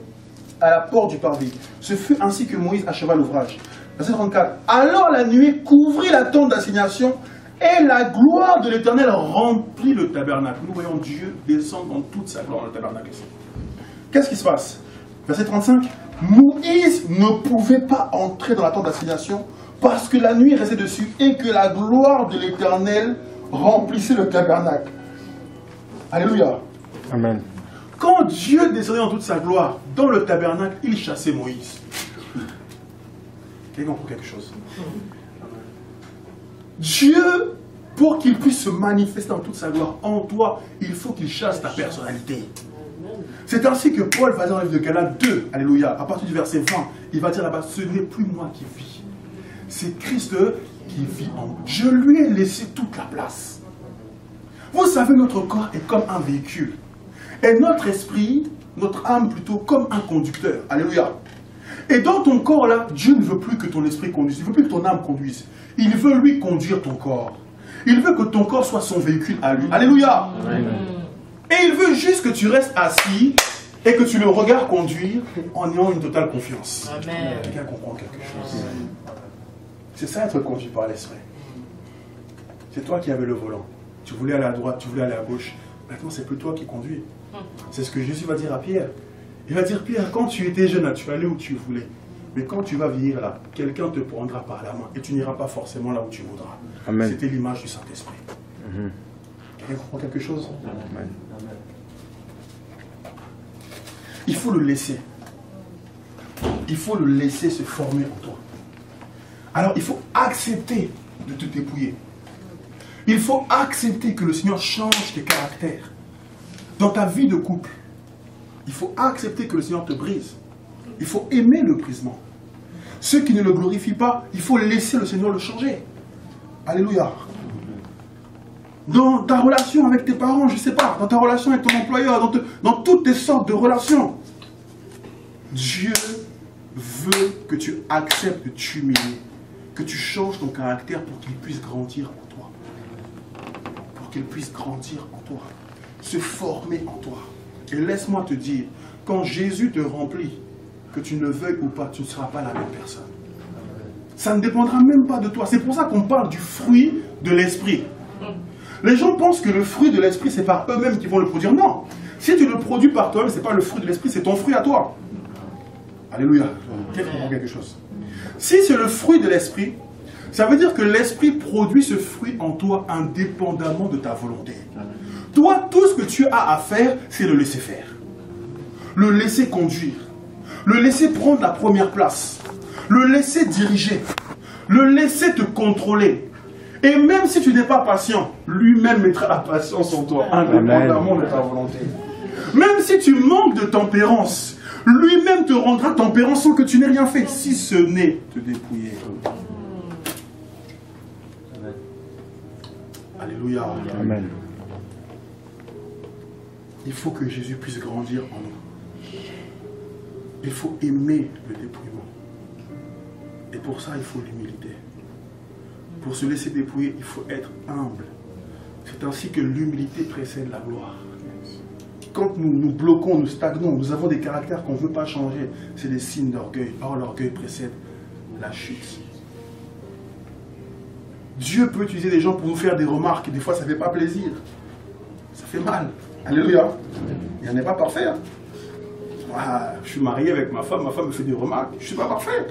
à la porte du parvis. Ce fut ainsi que Moïse acheva l'ouvrage. Verset 34. Alors la nuée couvrit la tente d'assignation, et la gloire de l'Éternel remplit le tabernacle. Nous voyons Dieu descendre dans toute sa gloire dans le tabernacle. Qu'est-ce qui se passe? Verset 35. Moïse ne pouvait pas entrer dans la tente d'assignation parce que la nuit restait dessus et que la gloire de l'Éternel remplissait le tabernacle. Alléluia. Amen. Quand Dieu descendait dans toute sa gloire dans le tabernacle, il chassait Moïse. Quelqu'un comprend quelque chose? Dieu, pour qu'il puisse se manifester dans toute sa gloire en toi, il faut qu'il chasse ta personnalité. C'est ainsi que Paul va dire dans le livre de Galates 2, alléluia, à partir du verset 20, il va dire là-bas, ce n'est plus moi qui vis, c'est Christ qui vit en moi. Je lui ai laissé toute la place. Vous savez, notre corps est comme un véhicule, et notre esprit, notre âme plutôt, comme un conducteur, alléluia. Et dans ton corps là, Dieu ne veut plus que ton esprit conduise, il ne veut plus que ton âme conduise, il veut lui conduire ton corps. Il veut que ton corps soit son véhicule à lui, alléluia. Amen. Et il veut juste que tu restes assis et que tu le regardes conduire en ayant une totale confiance. Amen. Quelqu'un comprend quelque chose. C'est ça être conduit par l'esprit. C'est toi qui avais le volant. Tu voulais aller à droite, tu voulais aller à gauche. Maintenant, c'est plus toi qui conduis. C'est ce que Jésus va dire à Pierre. Il va dire, Pierre, quand tu étais jeune, tu allais où tu voulais. Mais quand tu vas vieillir là, quelqu'un te prendra par la main et tu n'iras pas forcément là où tu voudras. C'était l'image du Saint-Esprit. Quelqu'un comprend quelque chose? Amen. Il faut le laisser. Il faut le laisser se former en toi. Alors, il faut accepter de te dépouiller. Il faut accepter que le Seigneur change tes caractères. Dans ta vie de couple, il faut accepter que le Seigneur te brise. Il faut aimer le brisement. Ceux qui ne le glorifient pas, il faut laisser le Seigneur le changer. Alléluia. Dans ta relation avec tes parents, je ne sais pas, dans ta relation avec ton employeur, dans toutes les sortes de relations, Dieu veut que tu acceptes de t'humilier, que tu changes ton caractère pour qu'il puisse grandir en toi. Pour qu'il puisse grandir en toi, se former en toi. Et laisse-moi te dire, quand Jésus te remplit, que tu ne veuilles ou pas, tu ne seras pas la même personne. Ça ne dépendra même pas de toi. C'est pour ça qu'on parle du fruit de l'esprit. Les gens pensent que le fruit de l'esprit, c'est par eux-mêmes qui vont le produire. Non. Si tu le produis par toi-même, ce n'est pas le fruit de l'esprit, c'est ton fruit à toi. Alléluia. Quelqu'un comprend quelque chose. Si c'est le fruit de l'esprit, ça veut dire que l'esprit produit ce fruit en toi indépendamment de ta volonté. Toi, tout ce que tu as à faire, c'est le laisser faire. Le laisser conduire. Le laisser prendre la première place. Le laisser diriger. Le laisser te contrôler. Et même si tu n'es pas patient, lui-même mettra la patience en toi, indépendamment de ta volonté. Même si tu manques de tempérance, lui-même te rendra tempérant sans que tu n'aies rien fait, si ce n'est te dépouiller. Alléluia. Amen. Il faut que Jésus puisse grandir en nous. Il faut aimer le dépouillement. Et pour ça, il faut l'humilité. Pour se laisser dépouiller, il faut être humble. C'est ainsi que l'humilité précède la gloire. Quand nous nous bloquons, nous stagnons, nous avons des caractères qu'on ne veut pas changer, c'est des signes d'orgueil. Or, l'orgueil précède la chute. Dieu peut utiliser des gens pour nous faire des remarques. Des fois, ça ne fait pas plaisir. Ça fait mal. Alléluia. Il n'y en a pas parfait. Hein. Ah, je suis marié avec ma femme me fait des remarques. Je ne suis pas parfait.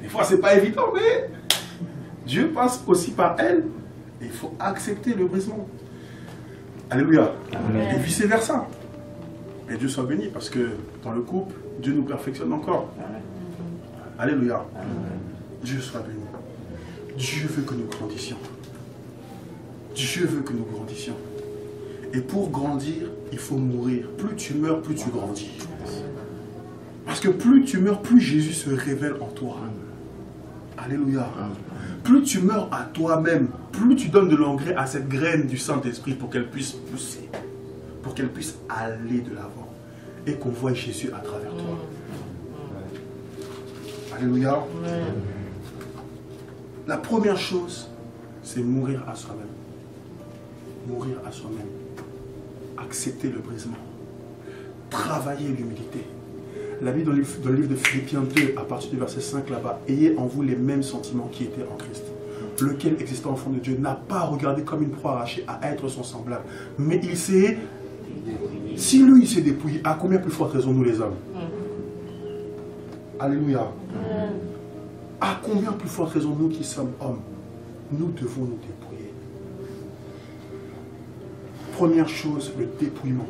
Des fois, ce n'est pas évident, mais Dieu passe aussi par elle. Et il faut accepter le brisement. Alléluia. Amen. Et vice versa. Et Dieu soit béni, parce que dans le couple, Dieu nous perfectionne encore. Alléluia. Amen. Dieu soit béni. Dieu veut que nous grandissions. Dieu veut que nous grandissions. Et pour grandir, il faut mourir. Plus tu meurs, plus tu grandis. Parce que plus tu meurs, plus Jésus se révèle en toi. Alléluia. Plus tu meurs à toi-même, plus tu donnes de l'engrais à cette graine du Saint-Esprit pour qu'elle puisse pousser, pour qu'elle puisse aller de l'avant et qu'on voie Jésus à travers toi. Alléluia. La première chose, c'est mourir à soi-même. Mourir à soi-même. Accepter le brisement. Travailler l'humilité. La Bible dans le livre de Philippiens 2, à partir du verset 5 là-bas, ayez en vous les mêmes sentiments qui étaient en Christ, lequel, existant au fond de Dieu, n'a pas regardé comme une proie arrachée à être son semblable, mais il s'est... Si lui, il s'est dépouillé, à combien plus forte raison nous les hommes? Alléluia. À combien plus forte raison nous qui sommes hommes, nous devons nous dépouiller. Première chose, le dépouillement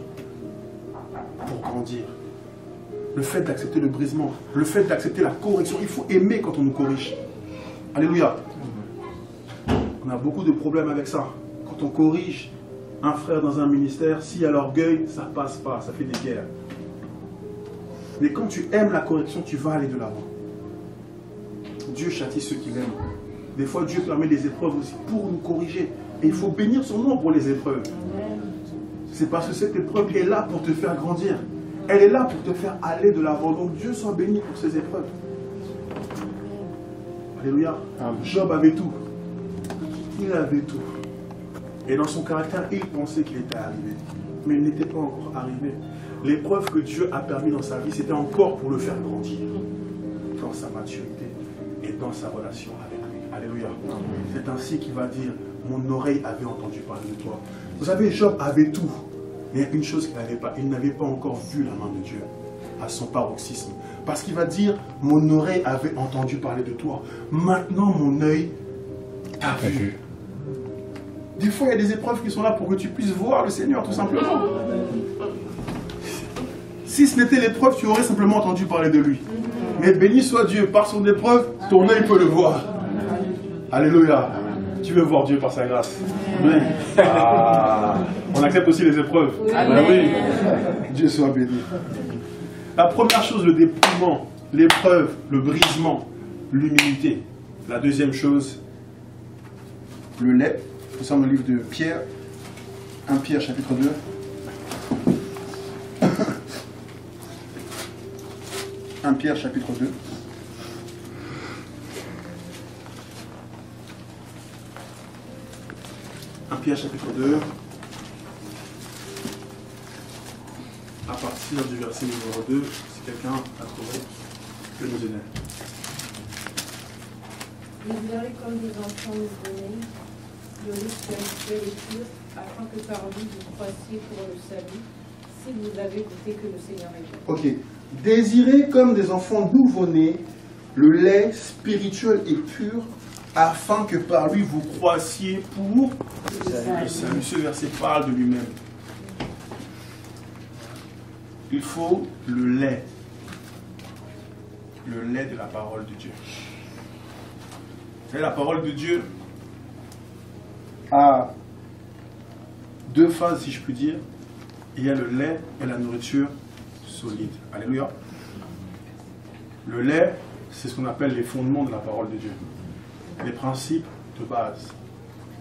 pour grandir. Le fait d'accepter le brisement, le fait d'accepter la correction. Il faut aimer quand on nous corrige. Alléluia. On a beaucoup de problèmes avec ça. Quand on corrige un frère dans un ministère, s'il y a l'orgueil, ça ne passe pas, ça fait des guerres. Mais quand tu aimes la correction, tu vas aller de l'avant. Dieu châtie ceux qui l'aiment. Des fois, Dieu permet des épreuves aussi pour nous corriger. Et il faut bénir son nom pour les épreuves. C'est parce que cette épreuve est là pour te faire grandir. Elle est là pour te faire aller de l'avant. Donc Dieu soit béni pour ces épreuves. Alléluia. Job avait tout. Il avait tout. Et dans son caractère, il pensait qu'il était arrivé. Mais il n'était pas encore arrivé. L'épreuve que Dieu a permis dans sa vie, c'était encore pour le faire grandir. Dans sa maturité et dans sa relation avec lui. Alléluia. C'est ainsi qu'il va dire, mon oreille avait entendu parler de toi. Vous savez, Job avait tout. Mais il y a une chose qu'il n'avait pas. Il n'avait pas encore vu la main de Dieu à son paroxysme. Parce qu'il va dire, mon oreille avait entendu parler de toi. Maintenant, mon œil t'a vu. Des fois, il y a des épreuves qui sont là pour que tu puisses voir le Seigneur, tout simplement. Si ce n'était l'épreuve, tu aurais simplement entendu parler de lui. Mais béni soit Dieu, par son épreuve, ton œil peut le voir. Alléluia. Tu veux voir Dieu par sa grâce. Amen. Ah, on accepte aussi les épreuves. Ah, oui. Dieu soit béni. La première chose, le dépouillement, l'épreuve, le brisement, l'humilité. La deuxième chose, le lait. Nous sommes dans le livre de Pierre, 1 Pierre chapitre 2. Pierre chapitre 2. Pierre chapitre 2. À partir du verset numéro 2, si quelqu'un a trouvé. peut nous aider. Désirez comme des enfants nouveau-nés, le riche spirituel et pur, afin que par lui vous croissiez pour le salut, si vous avez goûté que le Seigneur est bon. Ok. Désirez comme des enfants nouveau-nés le lait spirituel et pur, afin que par lui vous croissiez pour le salut. Ce verset parle de lui-même. Il faut le lait de la parole de Dieu. Vous savez, la parole de Dieu a deux phases, si je puis dire. Il y a le lait et la nourriture solide. Alléluia. Le lait, c'est ce qu'on appelle les fondements de la parole de Dieu. Les principes de base.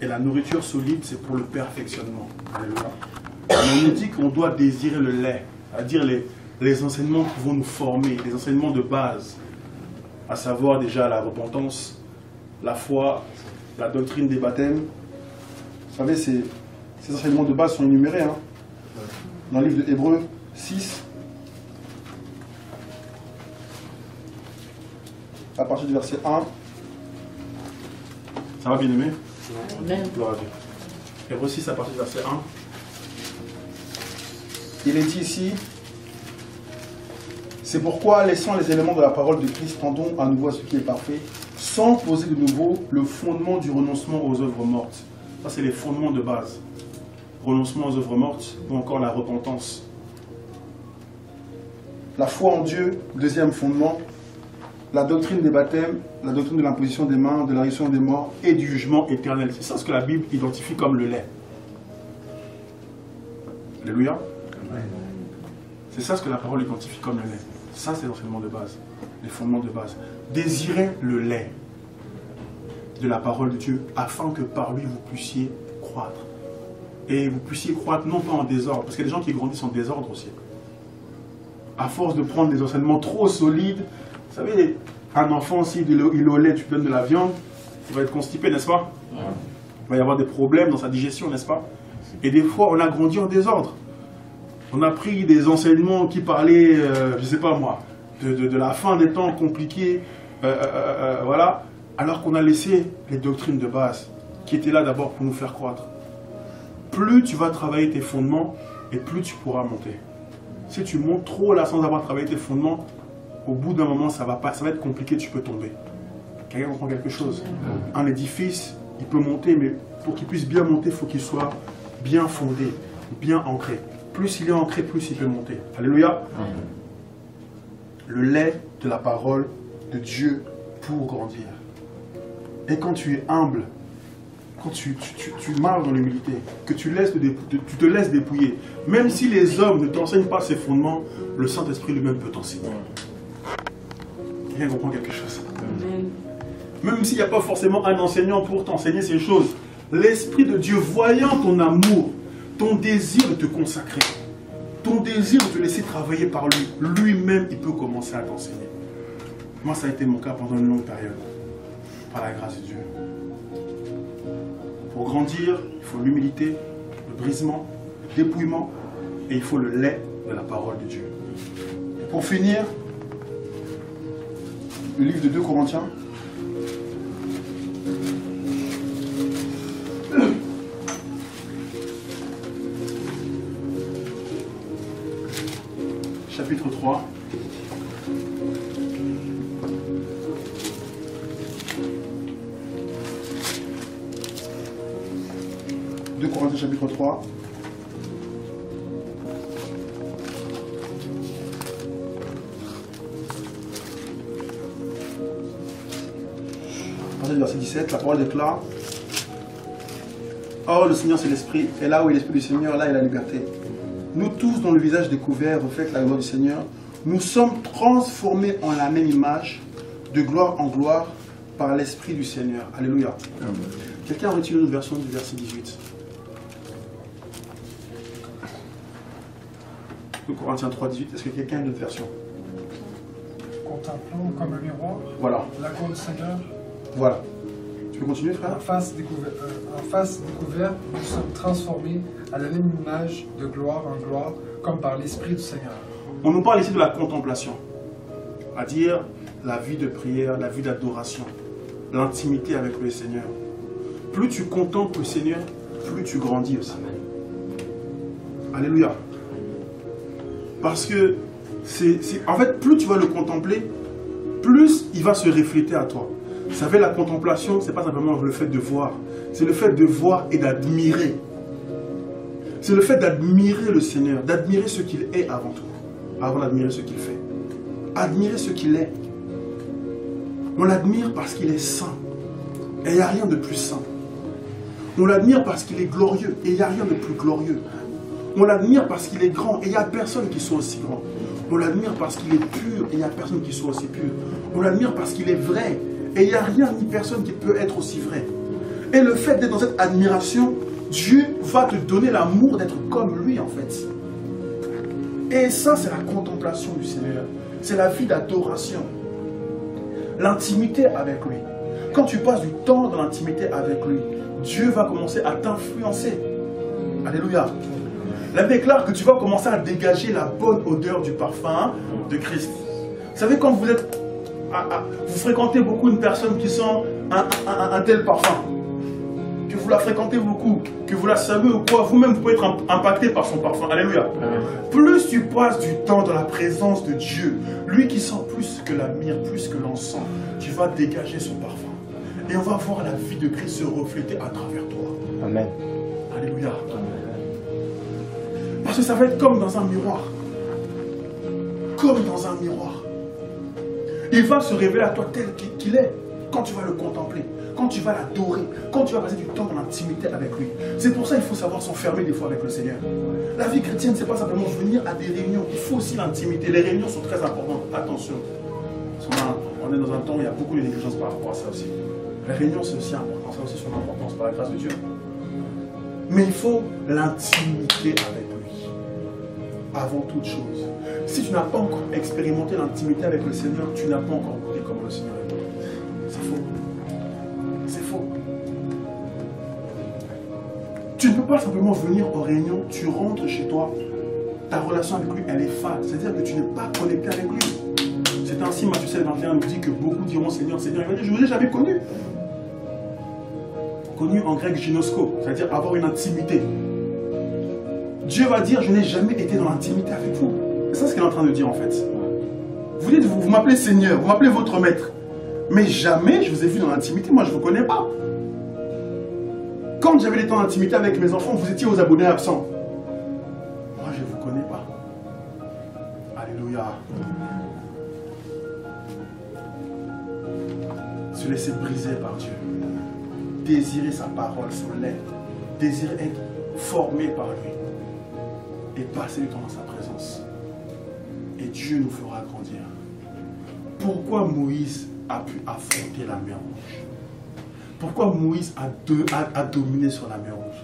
Et la nourriture solide, c'est pour le perfectionnement. Alléluia. On nous dit qu'on doit désirer le lait, c'est-à-dire les enseignements qui vont nous former, les enseignements de base, à savoir déjà la repentance, la foi, la doctrine des baptêmes. Vous savez, ces enseignements de base sont énumérés dans le livre de Hébreux 6, à partir du verset 1. Ça va, bien aimé? Amen. Gloire à Dieu. Hébreux 6, à partir du verset 1. Il est dit ici: c'est pourquoi, laissant les éléments de la parole de Christ, tendons à nouveau à ce qui est parfait, sans poser de nouveau le fondement du renoncement aux œuvres mortes. Ça, c'est les fondements de base. Renoncement aux œuvres mortes, ou encore la repentance. La foi en Dieu, deuxième fondement. La doctrine des baptêmes, la doctrine de l'imposition des mains, de la résurrection des morts et du jugement éternel. C'est ça ce que la Bible identifie comme le lait. Alléluia. C'est ça ce que la parole identifie comme le lait. Ça, c'est l'enseignement de base, les fondements de base. Désirez le lait de la parole de Dieu, afin que par lui vous puissiez croître. Et vous puissiez croître non pas en désordre, parce qu'il y a des gens qui grandissent en désordre aussi. À force de prendre des enseignements trop solides, vous savez, un enfant, s'il est au lait, tu donnes de la viande, il va être constipé, n'est-ce pas? Il va y avoir des problèmes dans sa digestion, n'est-ce pas? Et des fois, on a grandi en désordre. On a pris des enseignements qui parlaient, je ne sais pas moi, de la fin des temps compliqués, voilà, alors qu'on a laissé les doctrines de base, qui étaient là d'abord pour nous faire croître. Plus tu vas travailler tes fondements, et plus tu pourras monter. Si tu montes trop là sans avoir travaillé tes fondements, au bout d'un moment, ça va être compliqué, tu peux tomber. Quelqu'un comprend quelque chose? Un édifice, il peut monter, mais pour qu'il puisse bien monter, il faut qu'il soit bien fondé, bien ancré. Plus il est ancré, plus il peut monter. Alléluia. Le lait de la parole de Dieu pour grandir. Et quand tu es humble, quand tu marches dans l'humilité, que tu te laisses dépouiller, même si les hommes ne t'enseignent pas ces fondements, le Saint-Esprit lui-même peut t'enseigner. Quelqu'un comprend quelque chose? Même s'il n'y a pas forcément un enseignant pour t'enseigner ces choses, l'Esprit de Dieu, voyant ton amour, ton désir de te consacrer, ton désir de te laisser travailler par lui, lui-même, il peut commencer à t'enseigner. Moi, ça a été mon cas pendant une longue période, par la grâce de Dieu. Pour grandir, il faut l'humilité, le brisement, le dépouillement, et il faut le lait de la parole de Dieu. Et pour finir, le livre de 2 Corinthiens. Chapitre 3. Corinthiens chapitre 3. Verset 17, la parole déclare: Or le Seigneur c'est l'Esprit, et là où est l'Esprit du Seigneur, là est la liberté. Nous tous, dont le visage découvert reflète la gloire du Seigneur, nous sommes transformés en la même image, de gloire en gloire, par l'Esprit du Seigneur. Alléluia. Quelqu'un a retiré une version du verset 18. 2 Corinthiens 3, 18. Est-ce que quelqu'un a une autre version? Contemplons comme un miroir Voilà. la gloire du Seigneur. Voilà. Tu peux continuer, frère? En face découverte, nous sommes transformés à la même image de gloire en gloire, comme par l'Esprit du Seigneur. On nous parle ici de la contemplation. C'est-à-dire, la vie de prière, la vie d'adoration, l'intimité avec le Seigneur, plus tu contemples le Seigneur, plus tu grandis aussi. Alléluia. Parce que, en fait, plus tu vas le contempler, plus il va se refléter à toi. Vous savez, la contemplation, ce n'est pas simplement le fait de voir. C'est le fait de voir et d'admirer. C'est le fait d'admirer le Seigneur, d'admirer ce qu'il est avant tout, avant d'admirer ce qu'il fait. Admirer ce qu'il est. On l'admire parce qu'il est saint. Et il n'y a rien de plus saint. On l'admire parce qu'il est glorieux. Et il n'y a rien de plus glorieux. On l'admire parce qu'il est grand. Et il n'y a personne qui soit aussi grand. On l'admire parce qu'il est pur. Et il n'y a personne qui soit aussi pur. On l'admire parce qu'il est vrai. Et il n'y a rien ni personne qui peut être aussi vrai. Et le fait d'être dans cette admiration, Dieu va te donner l'amour d'être comme lui en fait. Et ça, c'est la contemplation du Seigneur. C'est la vie d'adoration. L'intimité avec lui. Quand tu passes du temps dans l'intimité avec lui, Dieu va commencer à t'influencer. Alléluia. La Bible déclare que tu vas commencer à dégager la bonne odeur du parfum de Christ. Vous savez, quand vous êtes... vous fréquentez beaucoup une personne qui sent un tel parfum, que vous la fréquentez beaucoup, que vous la saluez ou quoi, vous-même vous pouvez être impacté par son parfum. Alléluia. Plus tu passes du temps dans la présence de Dieu, lui qui sent plus que la myrrhe, plus que l'encens, tu vas dégager son parfum. Et on va voir la vie de Christ se refléter à travers toi. Amen. Alléluia. Parce que ça va être comme dans un miroir. Comme dans un miroir. Il va se révéler à toi tel qu'il est quand tu vas le contempler, quand tu vas l'adorer, quand tu vas passer du temps dans l'intimité avec lui. C'est pour ça qu'il faut savoir s'enfermer des fois avec le Seigneur. La vie chrétienne, ce n'est pas simplement venir à des réunions, il faut aussi l'intimité. Les réunions sont très importantes, attention. Parce on est dans un temps où il y a beaucoup de négligence par rapport à ça aussi. Les réunions, c'est aussi important, ça aussi son importance par la grâce de Dieu. Mais il faut l'intimité avec lui, avant toute chose. Si tu n'as pas encore expérimenté l'intimité avec le Seigneur, tu n'as pas encore goûté comment le Seigneur est. C'est faux. C'est faux. Tu ne peux pas simplement venir aux réunions, tu rentres chez toi, ta relation avec lui, elle est fade. C'est-à-dire que tu n'es pas connecté avec lui. C'est ainsi, Matthieu 7:21 nous dit que beaucoup diront Seigneur, Seigneur. Il va dire, je ne vous ai jamais connu. Connu en grec ginosko, c'est-à-dire avoir une intimité. Dieu va dire, je n'ai jamais été dans l'intimité avec vous. C'est ça ce qu'il est en train de dire en fait. Vous dites, vous m'appelez Seigneur, vous m'appelez votre maître. Mais jamais je vous ai vu dans l'intimité, moi je ne vous connais pas. Quand j'avais des temps d'intimité avec mes enfants, vous étiez aux abonnés absents. Moi je ne vous connais pas. Alléluia. Se laisser briser par Dieu. Désirer sa parole sur l'air. Désirer être formé par lui. Et passer du temps dans sa présence. Et Dieu nous fera grandir. Pourquoi Moïse a pu affronter la mer Rouge? Pourquoi Moïse a dominé sur la mer Rouge?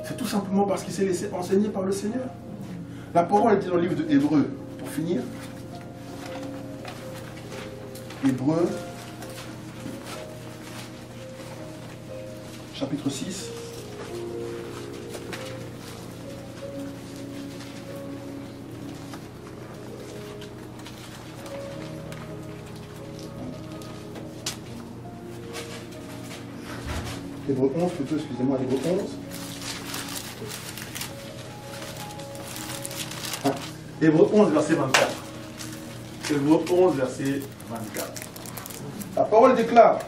C'est tout simplement parce qu'il s'est laissé enseigner par le Seigneur. La parole est dit dans le livre de Hébreux. Pour finir, Hébreux, chapitre 6. Hébreux 11 plutôt, excusez-moi, Hébreux 11. Hébreux 11, verset 24. Hébreux 11, verset 24. La parole déclare,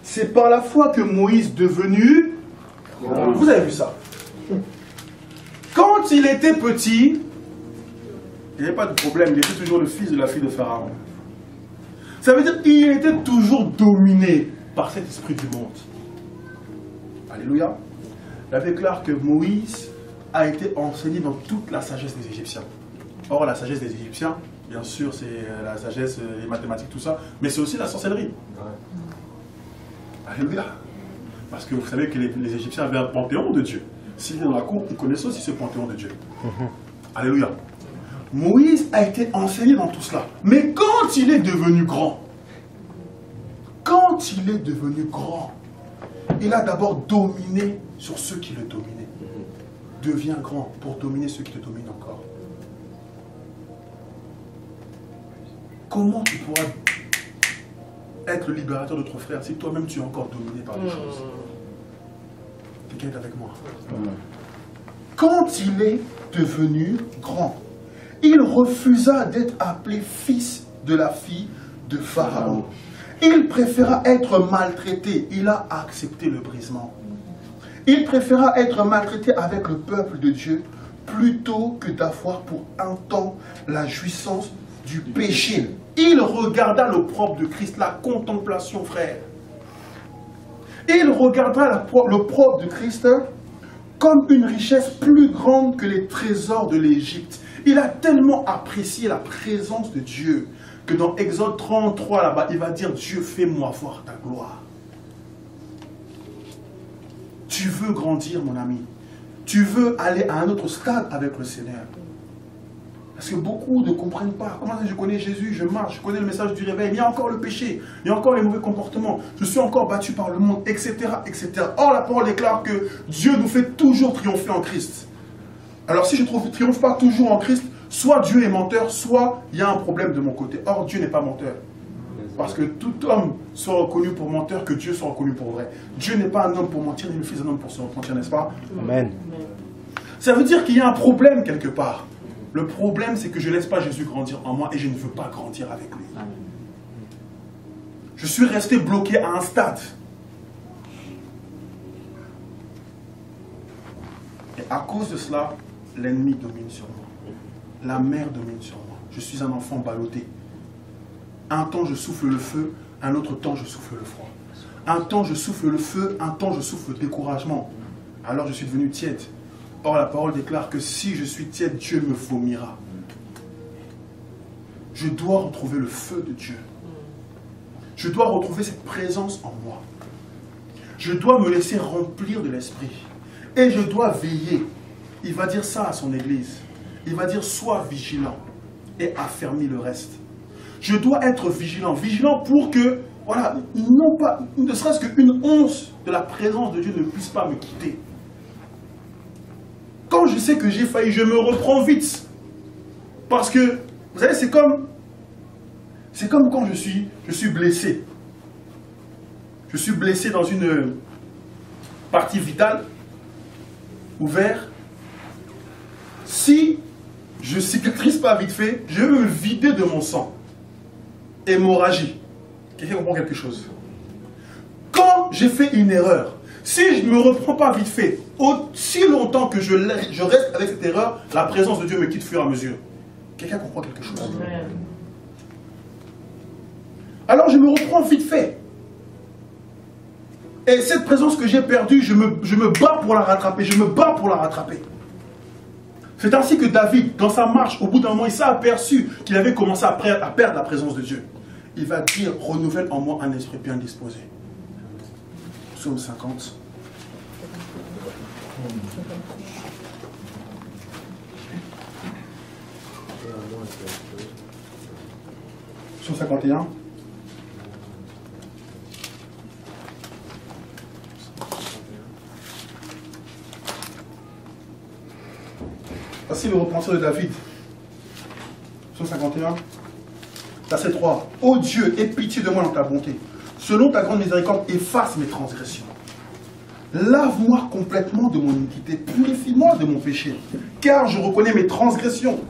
c'est par la foi que Moïse devenu... Vous avez vu ça? Quand il était petit, il n'y avait pas de problème, il était toujours le fils de la fille de Pharaon. Ça veut dire qu'il était toujours dominé par cet esprit du monde. Alléluia. La Bible déclare que Moïse a été enseigné dans toute la sagesse des Égyptiens. Or, la sagesse des Égyptiens, bien sûr, c'est la sagesse, les mathématiques, tout ça, mais c'est aussi la sorcellerie. Alléluia. Parce que vous savez que les Égyptiens avaient un panthéon de Dieu. S'ils étaient dans la cour, ils connaissaient aussi ce panthéon de Dieu. Alléluia. Moïse a été enseigné dans tout cela. Mais quand il est devenu grand, il a d'abord dominé sur ceux qui le dominaient. Devient grand pour dominer ceux qui le dominent encore. comment tu pourras être le libérateur de ton frère si toi-même tu es encore dominé par des choses? Quelqu'un est avec moi? Quand il est devenu grand, il refusa d'être appelé fils de la fille de Pharaon. Il préféra être maltraité. Il a accepté le brisement. Il préféra être maltraité avec le peuple de Dieu plutôt que d'avoir pour un temps la jouissance du péché. Il regarda l'opprobre de Christ, la contemplation, frère. Il regarda l'opprobre de Christ comme une richesse plus grande que les trésors de l'Égypte. Il a tellement apprécié la présence de Dieu que dans Exode 33, là-bas, il va dire, Dieu, fais-moi voir ta gloire. Tu veux grandir, mon ami. Tu veux aller à un autre stade avec le Seigneur. Parce que beaucoup ne comprennent pas. Comment je connais Jésus, je marche, je connais le message du réveil. Il y a encore le péché, il y a encore les mauvais comportements. Je suis encore battu par le monde, etc., etc. Or, la parole déclare que Dieu nous fait toujours triompher en Christ. Alors, si je ne triomphe pas toujours en Christ, soit Dieu est menteur, soit il y a un problème de mon côté. Or, Dieu n'est pas menteur. Parce que tout homme soit reconnu pour menteur, que Dieu soit reconnu pour vrai. Dieu n'est pas un homme pour mentir, ni le fils d'un homme pour se mentir, n'est-ce pas? Amen. Ça veut dire qu'il y a un problème quelque part. Le problème, c'est que je ne laisse pas Jésus grandir en moi et je ne veux pas grandir avec lui. Je suis resté bloqué à un stade. Et à cause de cela, l'ennemi domine sur moi. La mer domine sur moi. Je suis un enfant ballotté. Un temps, je souffle le feu, un autre temps, je souffle le froid. Un temps, je souffle le feu, un temps, je souffle le découragement. Alors, je suis devenu tiède. Or, la parole déclare que si je suis tiède, Dieu me vomira. Je dois retrouver le feu de Dieu. Je dois retrouver cette présence en moi. Je dois me laisser remplir de l'Esprit. Et je dois veiller. Il va dire ça à son Église. Il va dire, sois vigilant et affermis le reste. Je dois être vigilant. Vigilant pour que, voilà, non pas, ne serait-ce qu'une once de la présence de Dieu ne puisse pas me quitter. Quand je sais que j'ai failli, je me reprends vite. Parce que, vous savez, c'est comme quand je suis blessé. Je suis blessé dans une partie vitale, ouverte. Si je ne cicatrise pas vite fait, je vais me vider de mon sang. Hémorragie. Quelqu'un comprend quelque chose? Quand j'ai fait une erreur, si je ne me reprends pas vite fait, aussi longtemps que je reste avec cette erreur, la présence de Dieu me quitte au fur et à mesure. Quelqu'un comprend quelque chose? Alors je me reprends vite fait. Et cette présence que j'ai perdue, je me bats pour la rattraper. Je me bats pour la rattraper. C'est ainsi que David, dans sa marche, au bout d'un moment, il s'est aperçu qu'il avait commencé à perdre la présence de Dieu. Il va dire, renouvelle en moi un esprit bien disposé. Psaume 50. Psaume 51. Voici le repentir de David. Psaume 51. Verset 3. Ô Dieu, aie pitié de moi dans ta bonté. Selon ta grande miséricorde, efface mes transgressions. Lave-moi complètement de mon iniquité. Purifie-moi de mon péché. Car je reconnais mes transgressions.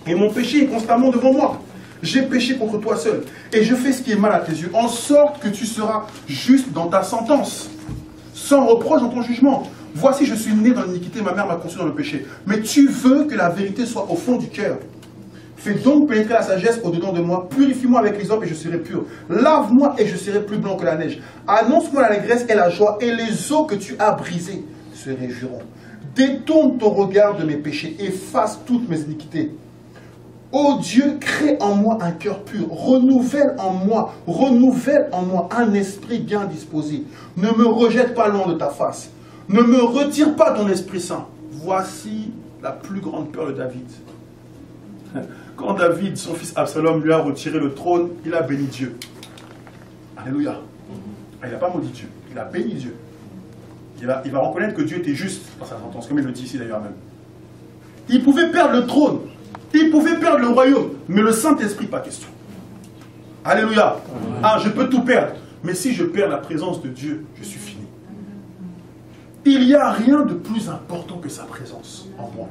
Et mon péché est constamment devant moi. J'ai péché contre toi seul. Et je fais ce qui est mal à tes yeux. En sorte que tu seras juste dans ta sentence. Sans reproche dans ton jugement. Voici, je suis né dans l'iniquité, ma mère m'a conçu dans le péché. Mais tu veux que la vérité soit au fond du cœur. Fais donc pénétrer la sagesse au-dedans de moi. Purifie-moi avec l'hysope et je serai pur. Lave-moi et je serai plus blanc que la neige. Annonce-moi l'allégresse et la joie, et les eaux que tu as brisées se réjouiront. Détourne ton regard de mes péchés, efface toutes mes iniquités. Ô Dieu, crée en moi un cœur pur. Renouvelle en moi un esprit bien disposé. Ne me rejette pas loin de ta face. Ne me retire pas ton Esprit Saint. Voici la plus grande peur de David. Quand David, son fils Absalom, lui a retiré le trône, il a béni Dieu. Alléluia. Il n'a pas maudit Dieu, il a béni Dieu. Il va reconnaître que Dieu était juste dans sa sentence, comme il le dit ici d'ailleurs même. Il pouvait perdre le trône. Il pouvait perdre le royaume, mais le Saint-Esprit, pas question. Alléluia. Ah, je peux tout perdre, mais si je perds la présence de Dieu, je suis fini. Il n'y a rien de plus important que sa présence en moi.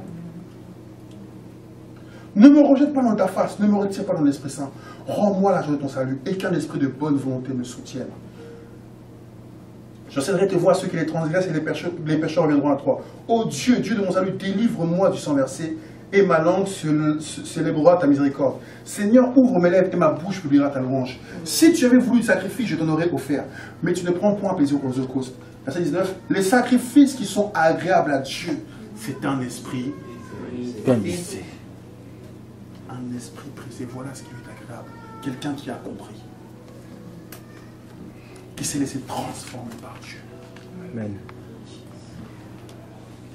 Ne me rejette pas dans ta face, ne me retire pas dans l'Esprit Saint. Rends-moi la joie de ton salut et qu'un esprit de bonne volonté me soutienne. J'enseignerai tes voies à ceux qui les transgressent et les pécheurs reviendront à toi. Ô Dieu, Dieu de mon salut, délivre-moi du sang versé et ma langue célébrera ta miséricorde. Seigneur, ouvre mes lèvres et ma bouche publiera ta louange. Si tu avais voulu du sacrifice, je t'en aurais offert, mais tu ne prends point plaisir aux holocaustes. Verset 19, les sacrifices qui sont agréables à Dieu, c'est un esprit brisé. Un esprit brisé, voilà ce qui est agréable. Quelqu'un qui a compris. Qui s'est laissé transformer par Dieu. Amen.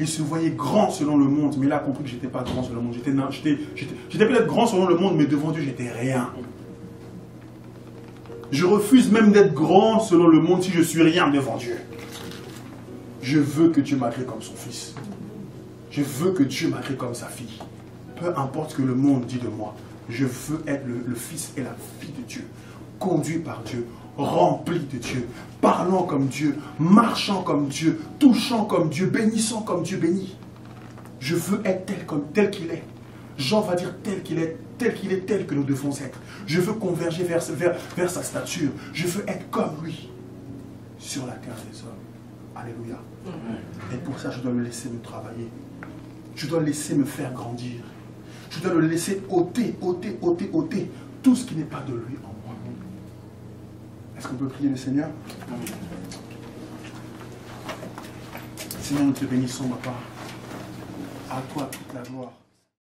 Il se voyait grand selon le monde, mais il a compris que je n'étais pas grand selon le monde. J'étais peut-être grand selon le monde, mais devant Dieu, j'étais rien. Je refuse même d'être grand selon le monde si je suis rien devant Dieu. Je veux que Dieu m'agrée comme son fils. Je veux que Dieu m'agrée comme sa fille. Peu importe ce que le monde dit de moi, je veux être le fils et la fille de Dieu, conduit par Dieu, rempli de Dieu, parlant comme Dieu, marchant comme Dieu, touchant comme Dieu, bénissant comme Dieu bénit. Je veux être tel qu'il est. Jean va dire tel qu'il est, tel que nous devons être. Je veux converger vers sa stature. Je veux être comme lui sur la terre des hommes. Alléluia. Et pour ça, je dois le laisser me travailler. Je dois le laisser me faire grandir. Je dois le laisser ôter tout ce qui n'est pas de lui en moi. Est-ce qu'on peut prier le Seigneur? Seigneur, nous te bénissons, papa. À toi toute la gloire.